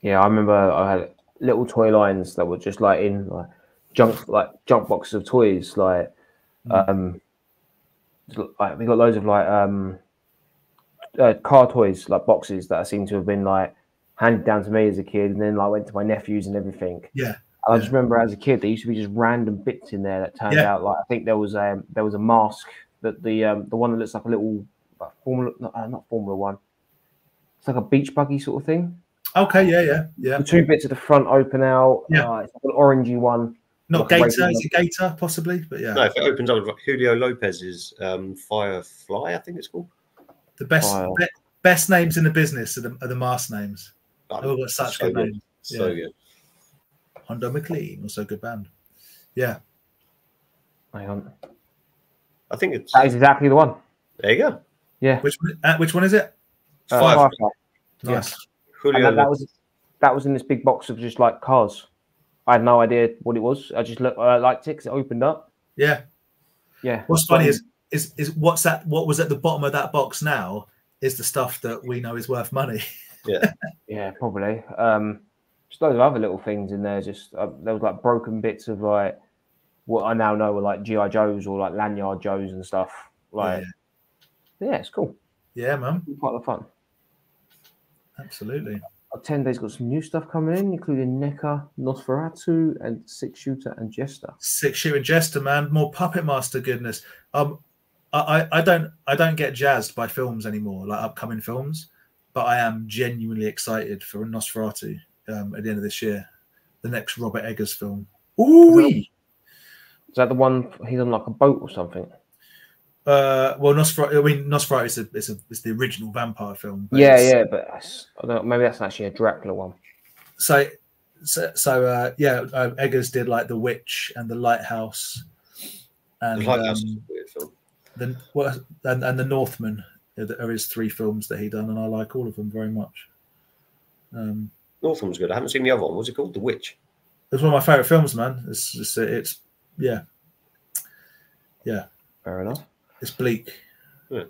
remember I had little toy lines that were just like in like junk boxes of toys, like we got loads of like car toys, like boxes that seem to have been like handed down to me as a kid, and then like went to my nephews and everything. I just remember as a kid there used to be just random bits in there that turned out like, I think there was a mask that the one that looks like a little not Formula One. It's like a beach buggy sort of thing. Okay, yeah. The two bits at the front open out. It's like an orangey one. Not like Gator, is it Gator possibly? But yeah. No, if it opens up with Julio Lopez's Firefly, I think it's called. The best names in the business are the mask names. They've all got such good names. So good. Hondo McLean, also a good band. Yeah. Hang on. I think that is exactly the one. There you go. Yeah. Which one is it? Firefly. Nice. And that that was in this big box of just like cars. I had no idea what it was. I just looked, I liked it because it opened up. Yeah. What's funny is what's that? What was at the bottom of that box now is the stuff that we know is worth money. Yeah. Yeah, probably. Just loads of other little things in there. Just there was like broken bits of like what I now know are like GI Joes or like lanyard Joes and stuff. Like, yeah, it's cool. Yeah, man. Quite a lot of fun. Absolutely. 10 days got some new stuff coming in, including NECA, Nosferatu, and Six Shooter and Jester. Six Shooter and Jester, man. More Puppet Master goodness. I don't get jazzed by films anymore, like upcoming films, but I am genuinely excited for Nosferatu at the end of this year, the next Robert Eggers film. Ooh, is that the one he's on like a boat or something? Well, Nosferatu is the original vampire film. But but maybe that's actually a Dracula one. So Eggers did like The Witch and The Lighthouse, and The Lighthouse is a weird film. And The Northman are his 3 films that he done, and I like all of them very much. Northman's good. I haven't seen the other one. What's it called? The Witch. It's one of my favorite films, man. It's Fair enough. It's bleak. Yeah.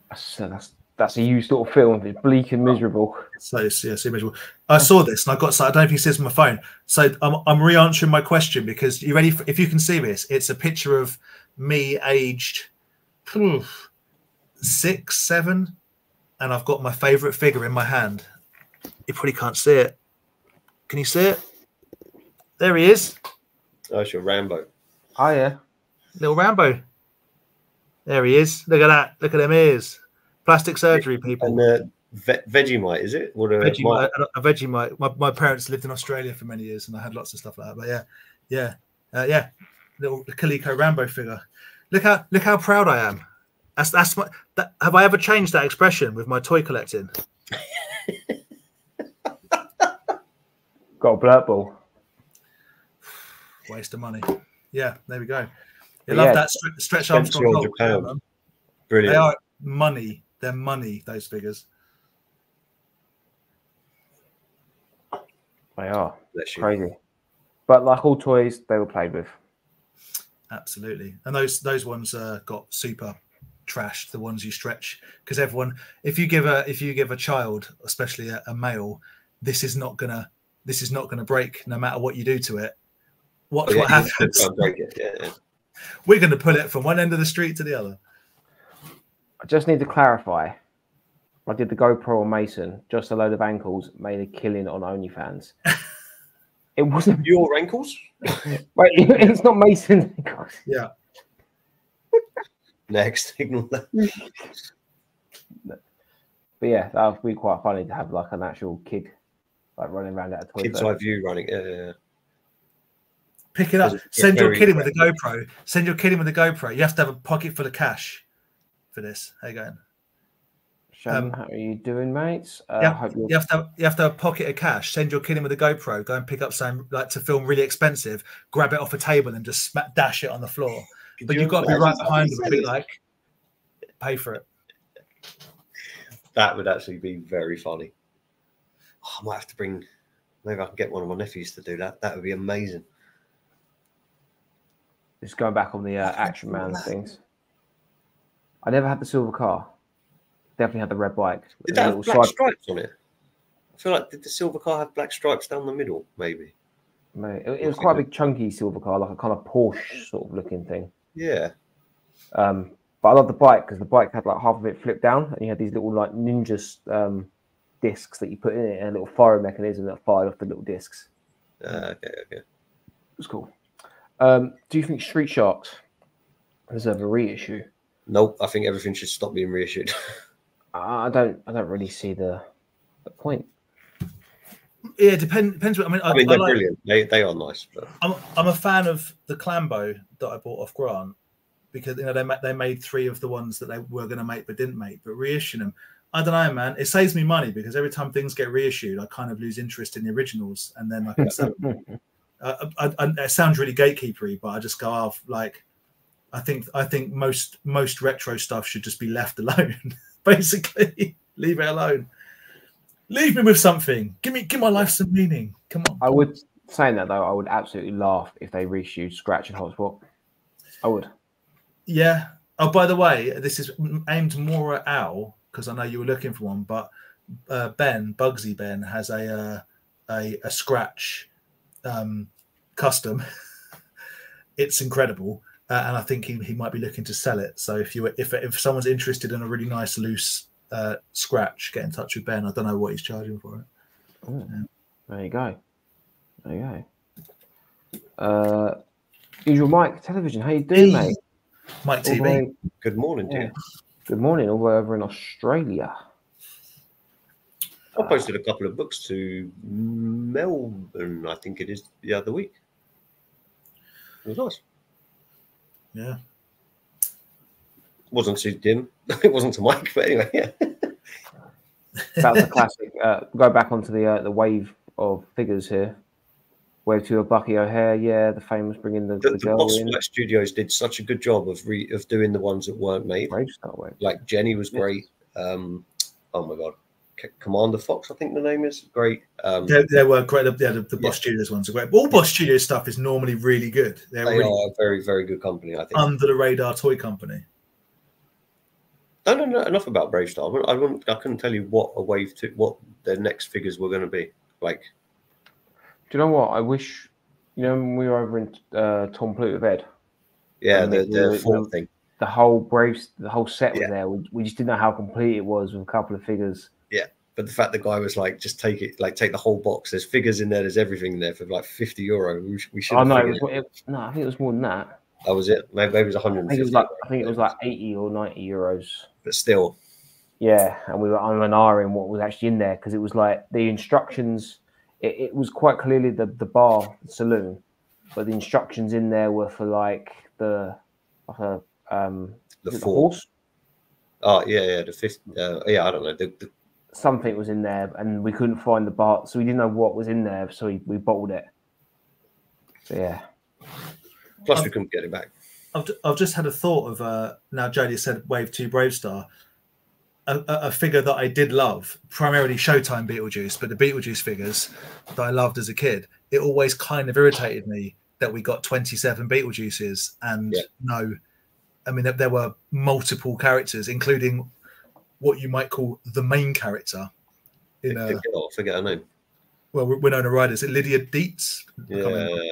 That's a you sort of film. It's bleak and miserable. So miserable. I saw this and I don't know if you see this on my phone. So I'm re-answering my question because you ready? If you can see this, it's a picture of me aged 6, 7, and I've got my favorite figure in my hand. You probably can't see it. Can you see it? There he is. Oh, it's your Rambo. Oh yeah, little Rambo. There he is. Look at that. Look at them ears. Plastic surgery, people. And Vegemite, is it? What a Vegemite. My parents lived in Australia for many years, and I had lots of stuff like that. But yeah. Little Coleco Rambo figure. Look how proud I am. Have I ever changed that expression with my toy collecting? Got a blurt ball. Waste of money. Yeah, there we go. I love that stretch Armstrong. Brilliant. They are money. They're money, those figures. They are. Crazy. But like all toys, they were played with. Absolutely. And those ones got super trashed, the ones you stretch. Because everyone, if you give a child, especially a male, this is not gonna break no matter what you do to it. What happens? Break it. Yeah. We're going to pull it from one end of the street to the other. I just need to clarify. I did the GoPro on Mason, just a load of ankles, made a killing on OnlyFans. It wasn't your ankles. Wait, it's not Mason's ankles. Yeah. Next, ignore that. But yeah, that would be quite funny to have like an actual kid like running around at a toy. Kid's eye view running. Yeah. Pick it up. Send your kid in with a GoPro. Send your kid in with a GoPro. You have to have a pocket full of cash for this. How you going? Sean, how are you doing, mates? You have to have a pocket of cash. Send your kid in with a GoPro. Go and pick up something like to film really expensive. Grab it off a table and just dash it on the floor. But you've got to be right behind them and be like, pay for it. That would actually be very funny. I might have to bring. Maybe I can get one of my nephews to do that. That would be amazing. Just going back on the Action Man things. I never had the silver car. Definitely had the red bike. Did that have black stripes on it? I feel like, did the silver car have black stripes down the middle? Maybe. Mate, it was quite a big chunky silver car, like a kind of Porsche sort of looking thing. Yeah. But I love the bike because the bike had like half of it flipped down, and you had these little like ninja discs that you put in it, and a little firing mechanism that fired off the little discs. Okay. It was cool. Do you think Street Sharks deserve a reissue? Nope. I think everything should stop being reissued. I don't really see the point. Yeah, it depends. I mean, they're brilliant. They are nice. But... I'm a fan of the Clambo that I bought off Grant because they made 3 of the ones that they were going to make but didn't make. But reissuing them, I don't know, man. It saves me money because every time things get reissued, I kind of lose interest in the originals, and then I can sell them. It sounds really gatekeepery, but I just go off like I think most retro stuff should just be left alone. Basically, leave it alone. Leave me with something. Give my life some meaning. Come on. I would, saying that though, I would absolutely laugh if they reissued Scratch and Hotspot. I would. Yeah. Oh, by the way, this is aimed more at Al because I know you were looking for one, but Bugsy Ben has a Scratch custom. It's incredible, and I think he might be looking to sell it. So if someone's interested in a really nice loose Scratch, get in touch with Ben. I don't know what he's charging for it. Yeah. There you go. There you go. Usual Mike Television. How you doing, mate? Mike TV. Good morning, dear. Good morning, all the way over in Australia. I posted a couple of books to Melbourne, I think it is, the other week. It was nice. Yeah. It wasn't to Dim. It wasn't to Mike, but anyway, yeah. That was a classic. Go back onto the wave of figures here. Wave 2 of Bucky O'Hare, yeah, the famous bringing the girl Box in. Flat Studios did such a good job of doing the ones that weren't made. Bravestar wave. Like Jenny was great. Oh my god, Commander Fox, I think the name is great. They were great. The Boss Studios ones are great. All Boss Studios stuff is normally really good. They really are a very, very good company, I think. Under the radar toy company. I don't know enough about Bravestar. I couldn't tell you what a wave to what their next figures were going to be like. Do you know what? I wish, when we were over in Tom Pluto with Ed. Yeah, the fourth thing. The whole set was there. We just didn't know how complete it was with a couple of figures. Yeah, but the fact the guy was like, just take it, like take the whole box. There's figures in there. There's everything in there for like €50. We should. Oh no, no, I think it was more than that. That was it. Maybe it was 150. I think it was like 80 or 90 euros. But still. Yeah, and we were umming what was actually in there because it was like the instructions. It was quite clearly the bar the saloon, but the instructions in there were for like the horse. Oh yeah, the fifth. Yeah, I don't know. Something was in there, and we couldn't find the bar, so we didn't know what was in there, so we bottled it. So yeah. Plus, we couldn't get it back. I've just had a thought of now. Jodie said Wave 2 Bravestar. A figure that I did love, primarily Showtime Beetlejuice, but the Beetlejuice figures that I loved as a kid, it always kind of irritated me that we got 27 Beetlejuices and there were multiple characters, including what you might call the main character. I forget her name. Well, Winona Ryder, is it Lydia Dietz? Yeah,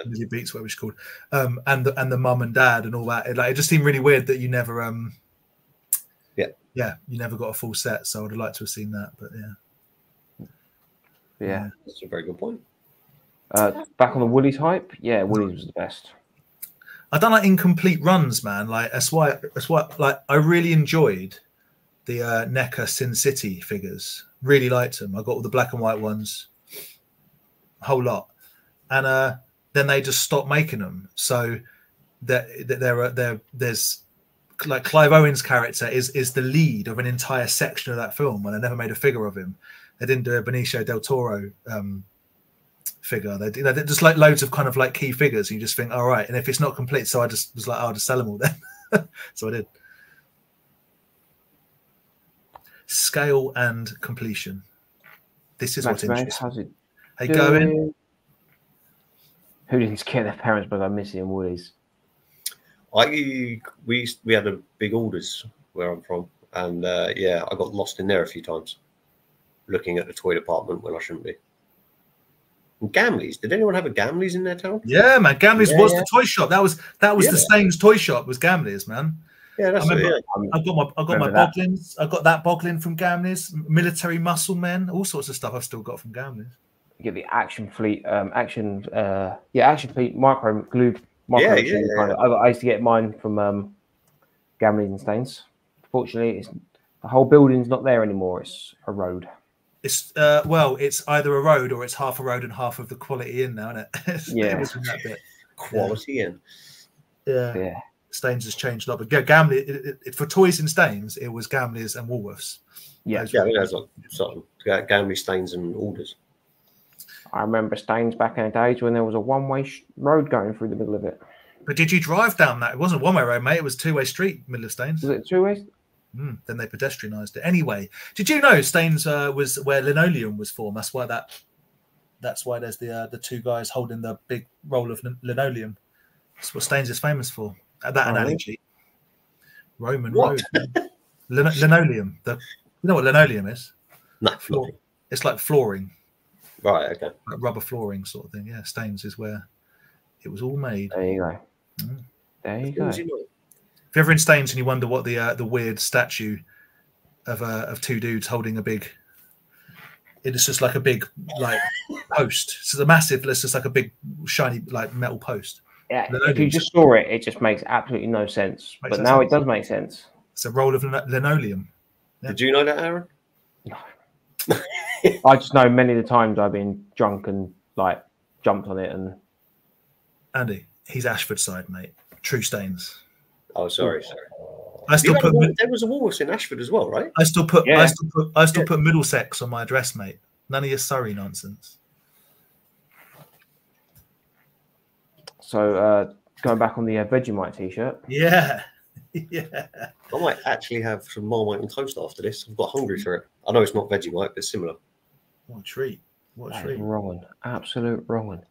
Lydia Dietz, whatever she's called, and the mum and dad and all that. It just seemed really weird that you never you never got a full set, so I would have liked to have seen that, but yeah, that's a very good point. Back on the Woolies hype, yeah, Woolies was the best. I done like incomplete runs, man. Like that's why like I really enjoyed the NECA Sin City figures. Really liked them. I got all the black and white ones, a whole lot, and then they just stopped making them. So there's like Clive Owen's character is the lead of an entire section of that film, and I never made a figure of him. They didn't do a Benicio del Toro figure. They did just like loads of kind of like key figures. And you just think, all right, and if it's not complete, so I just was like, I'll just sell them all then. So I did. Scale and completion. This is what interests me. How's it? Hey, going. Who did these get their parents by missing in Woolies? We had a big Alders where I'm from, and I got lost in there a few times, looking at the toy department when I shouldn't be. And Gamleys, did anyone have a Gamleys in their town? Yeah, man, Gamleys was the toy shop. That was the Staines toy shop. Was Gamleys, man. Yeah, that's I got my Boglins. I got that Boglin from Gamleys. Military Muscle Men, all sorts of stuff I've still got from Gamleys. You get the Action Fleet, Action Fleet micro glue. I used to get mine from Gamleys and Staines. Fortunately, the whole building's not there anymore. It's a road. It's it's either a road or it's half a road and half of the quality in now, isn't it? Yeah, that bit. Quality in. Yeah. Staines has changed a lot, but Gamleys for toys in Staines, it was Gamleys and Woolworths. Yeah, there's like Gamleys, Staines, and Alders. I remember Staines back in the days when there was a one-way road going through the middle of it. But did you drive down that? It wasn't a one-way road, mate. It was a two-way street, middle of Staines. Was it two-way? Then they pedestrianised it. Anyway, did you know Staines was where linoleum was formed? That's why that's why there's the two guys holding the big roll of linoleum. That's what Staines is famous for. That analogy. Roman road. Linoleum. You know what linoleum is? No, floor. It's like flooring. Right, okay. Like rubber flooring sort of thing. Yeah, Staines is where it was all made. There you go. There you go. If you're ever in Staines and you wonder what the weird statue of two dudes holding a big, it's just like a big like post. So the massive, it's just like a big shiny like metal post. Yeah, if you just saw it, it just makes absolutely no sense. But now it does make sense. It's a roll of linoleum. Yeah. Did you know that, Aaron? No. I just know many of the times I've been drunk and like jumped on it. And Andy, he's Ashford side, mate. True Staines. Oh, sorry. I still put there was a Woolworths in Ashford as well, right? I still put Middlesex on my address, mate. None of your Surrey nonsense. So going back on the Vegemite t-shirt. Yeah. Yeah. I might actually have some Marmite and toast after this. I've got hungry for it. I know it's not Vegemite, but it's similar. What a treat. What a treat. Wrong. Absolute wrong.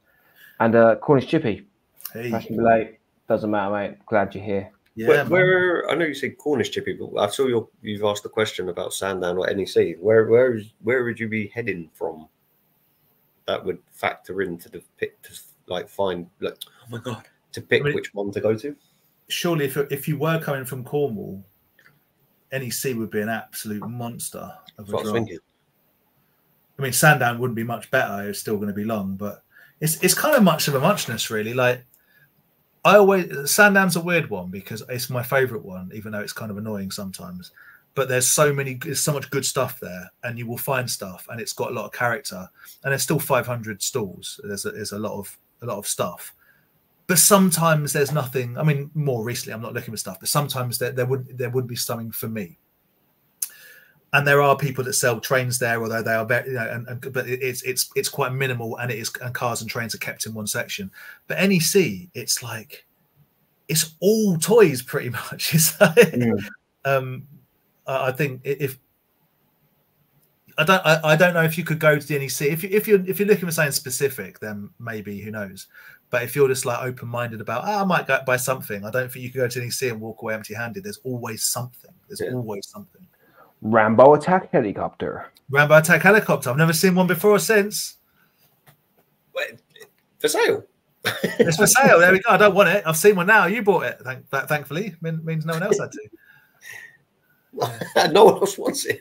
And Cornish Chippy. Hey. Fashion Belay. Doesn't matter, mate. Glad you're here. Yeah. Where I know you said Cornish Chippy, but I saw you've asked the question about Sandown or NEC. Where would you be heading from? That would factor into the pick to like find like oh my god to pick which one to go to. Surely, if you were coming from Cornwall, NEC would be an absolute monster of a drop. I mean, Sandown wouldn't be much better. It's still going to be long, but it's kind of much of a muchness, really. Like Sandown's a weird one because it's my favourite one, even though it's kind of annoying sometimes. But there's so much good stuff there, and you will find stuff, and it's got a lot of character. And there's still 500 stalls. There's a lot of stuff. But sometimes there's nothing. I mean, more recently, I'm not looking for stuff, but sometimes there would be something for me. And there are people that sell trains there, although they are very, but it's quite minimal, and and cars and trains are kept in one section. But NEC, it's like it's all toys pretty much. It's like, I think if I don't know if you could go to the NEC if you're looking for something specific, then maybe, who knows. But if you're just like open-minded about, I might go buy something, I don't think you could go to NEC and walk away empty-handed. There's always something. Always something. Rambo attack helicopter. Rambo attack helicopter. I've never seen one before or since. Wait, for sale. It's for sale. There we go. I don't want it. I've seen one now. You bought it. Thankfully, means no one else had to. No one else wants it.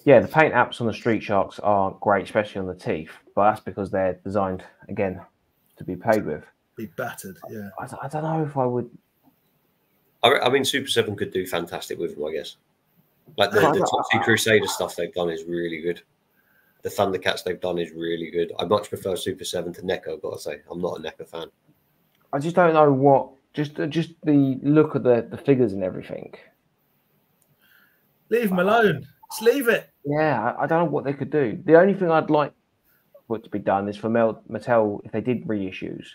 Yeah, the paint apps on the Street Sharks are great, especially on the teeth, but that's because they're designed, again, to be played with. Be battered, yeah. I don't know if I would... I mean, Super 7 could do fantastic with them, I guess. Like the Toxic Crusader stuff they've done is really good. The Thundercats they've done is really good. I much prefer Super 7 to NECA, I've got to say. I'm not a NECA fan. I just don't know what... Just the look of the figures and everything. Leave them alone. Just leave it. Yeah, I don't know what they could do. The only thing I'd like for it to be done is for Mattel, if they did reissues,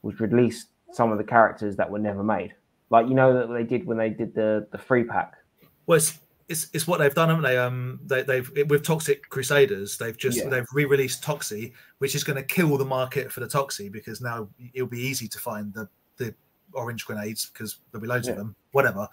was release some of the characters that were never made. Like, you know, that they did when they did the free pack. Well, it's what they've done, haven't they? They've with Toxic Crusaders, they've re-released Toxie, which is going to kill the market for the Toxie because now it'll be easy to find the orange grenades because there'll be loads of them. Whatever.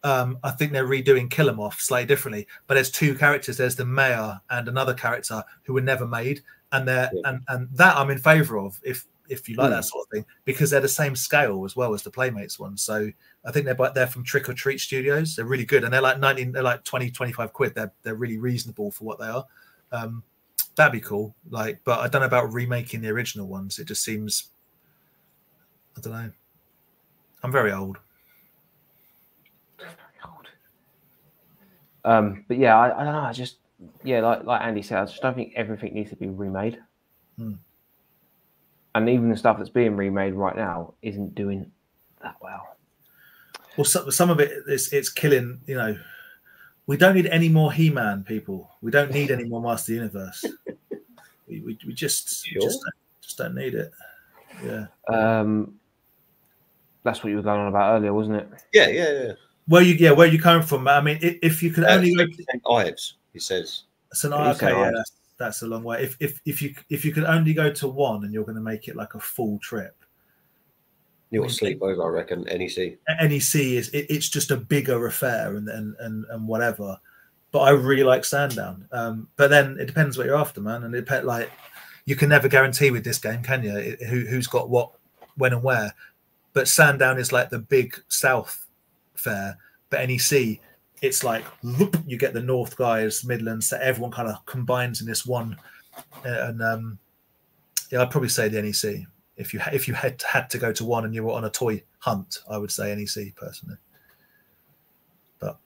I think they're redoing Kill 'Em Off slightly differently, but there's two characters. There's the mayor and another character who were never made, and and that I'm in favour of if you like that sort of thing, because they're the same scale as well as the Playmates one. So I think they're from Trick or Treat Studios. They're really good, and they're like 20, 25 quid. They're really reasonable for what they are. That'd be cool. Like, but I don't know about remaking the original ones. It just seems, I don't know. I'm very old. But yeah, I don't know. I just like Andy said, I just don't think everything needs to be remade. And even the stuff that's being remade right now isn't doing that well. Well, some of it it's killing. You know, we don't need any more He-Man, people. We don't need any more Master Universe. we just don't need it. Yeah. That's what you were going on about earlier, wasn't it? Yeah. where you coming from? I mean, if you could only go St. Ives, he says. So okay, yeah, that's a long way. If you could only go to one and you're going to make it like a full trip, You'll sleep over, I reckon. NEC. NEC it's just a bigger affair and whatever. But I really like Sandown. But then it depends what you're after, man. And it like you can never guarantee with this game, can you? Who's got what, when, and where. But Sandown is like the big South fair. But NEC, it's like whoop, you get the North guys, Midlands, so everyone kind of combines in this one. And yeah, I'd probably say the NEC. If you had to go to one and you were on a toy hunt, I would say NEC personally. But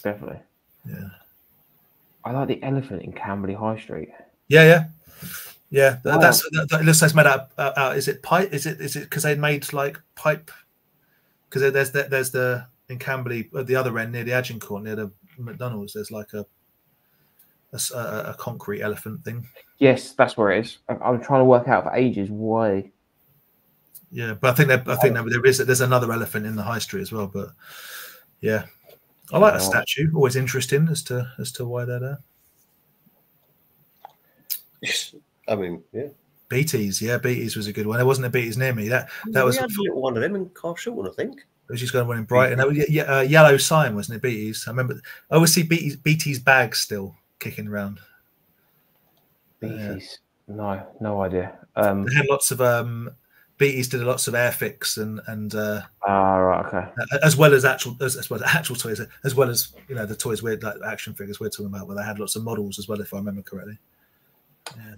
definitely, yeah, I like the elephant in Camberley High Street. Yeah. Wow. That's made out. Is it pipe? Is it because they made like pipe? Because there's the in Camberley at the other end near the Agincourt near the McDonald's. There's like a concrete elephant thing. Yes, that's where it is. I'm trying to work out for ages why. Yeah, but I think there's another elephant in the high street as well. But yeah, I like that statue. Always interesting as to why they're there. Yes, I mean, yeah. Beatties was a good one. There wasn't a Beatties near me. That was a little one of them in Carshalton, I think. It was just going one in Brighton. Yellow sign, wasn't it? Beatties. I remember. I always see Beatties bags still kicking around. Beatties. No idea. They had lots of Beatties did lots of Airfix and right, okay. As well as actual toys, as well as the toys like action figures we're talking about, where they had lots of models as well, if I remember correctly.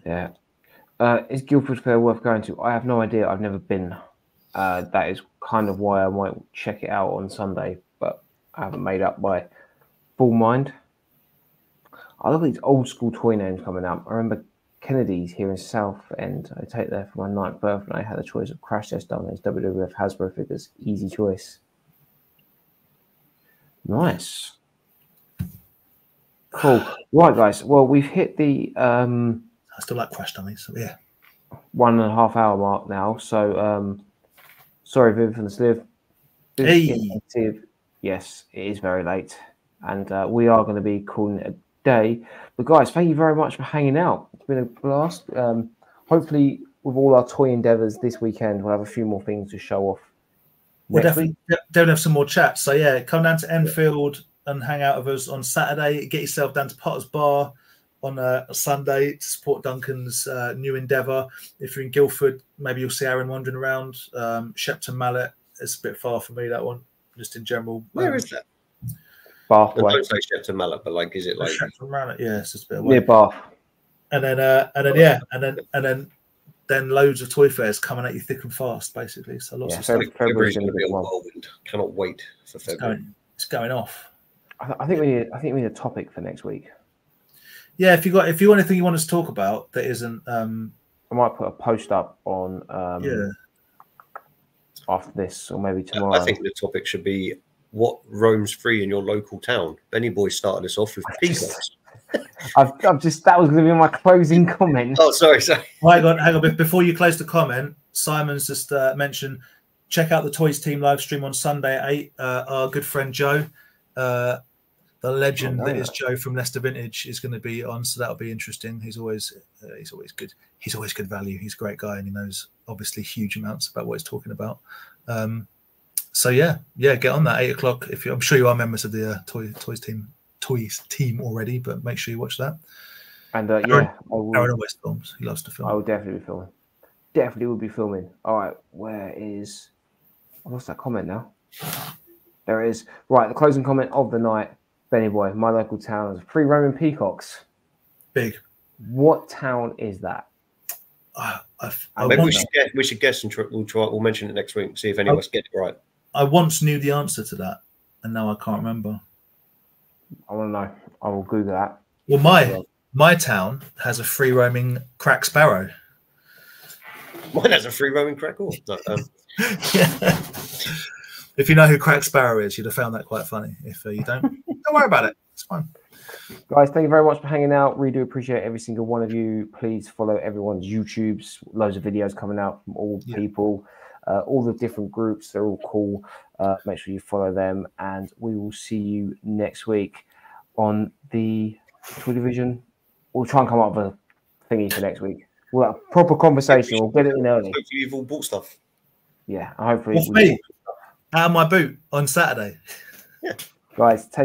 Yeah. Is Guildford Fair worth going to? I have no idea. I've never been. That is kind of why I might check it out on Sunday, but I haven't made up my full mind. I love these old school toy names coming up. I remember Kennedy's here in Southend. I take there for my 9th birthday. I had the choice of Crash Test Dummies, WWF Hasbro figures. Easy choice. Nice. Cool. Right, guys. Well, we've hit the I still like Crash Dummies. So yeah. 1.5 hour mark now. So sorry, Viv from the Sliv. Hey. Yes, it is very late. And we are going to be calling it a day. But guys, thank you very much for hanging out. It's been a blast. Hopefully, with all our toy endeavors this weekend, we'll have a few more things to show off. We'll definitely have some more chats. So yeah, come down to Enfield and hang out with us on Saturday. Get yourself down to Potter's Bar on a Sunday to support Duncan's new endeavour. If you're in Guildford, maybe you'll see Aaron wandering around. Shepton Mallet, it's a bit far for me, that one, just in general. Where is that? Bath. Don't say Shepton Mallet, but like, is it like Shepton Mallet? Yeah, it's just a bit away. Near Bath. And then loads of toy fairs coming at you thick and fast, basically. So lots of stuff. February's going to be a whirlwind. Cannot wait for February. It's going off. I think we need a topic for next week. Yeah, if you got anything you want us to talk about that isn't, I might put a post up on after this, or maybe tomorrow. I think the topic should be what roams free in your local town. Benny Boy started us off with peacocks. I've just that was going to be my closing comment. Oh, sorry. Hang on. Before you close the comment, Simon's just mentioned check out the Toys Team live stream on Sunday at 8. Our good friend Joe, the legend that is Joe from Leicester Vintage, is going to be on, so that'll be interesting. He's always good. He's always good value. He's a great guy, and he knows obviously huge amounts about what he's talking about. So yeah, get on that 8 o'clock. I'm sure you are members of the Toys Team already, but make sure you watch that. And Aaron always films. He loves to film. I will definitely be filming. Definitely will be filming. All right, where is? I lost that comment now. There it is. Right, the closing comment of the night. Benny Boy, my local town has 3 Roman peacocks. Big. What town is that? Maybe we should guess and we'll mention it next week. See if any of us get it right. I once knew the answer to that, and now I can't remember. I want to know. I will Google that. Well, my town has a free roaming crack sparrow. Mine has a free roaming crack horse. Yeah. If you know who Crack Sparrow is, you'd have found that quite funny. If you don't worry about it. It's fine. Guys, thank you very much for hanging out. Really do appreciate every single one of you. Please follow everyone's YouTubes. Loads of videos coming out from all people. all the different groups. They're all cool. Make sure you follow them, and we will see you next week on the Tour Division. We'll try and come up with a thingy for next week. We'll have a proper conversation. We'll get it in early. Hopefully you've all bought stuff. Yeah, hopefully. Off me, out of my boot on Saturday. Yeah. Guys, take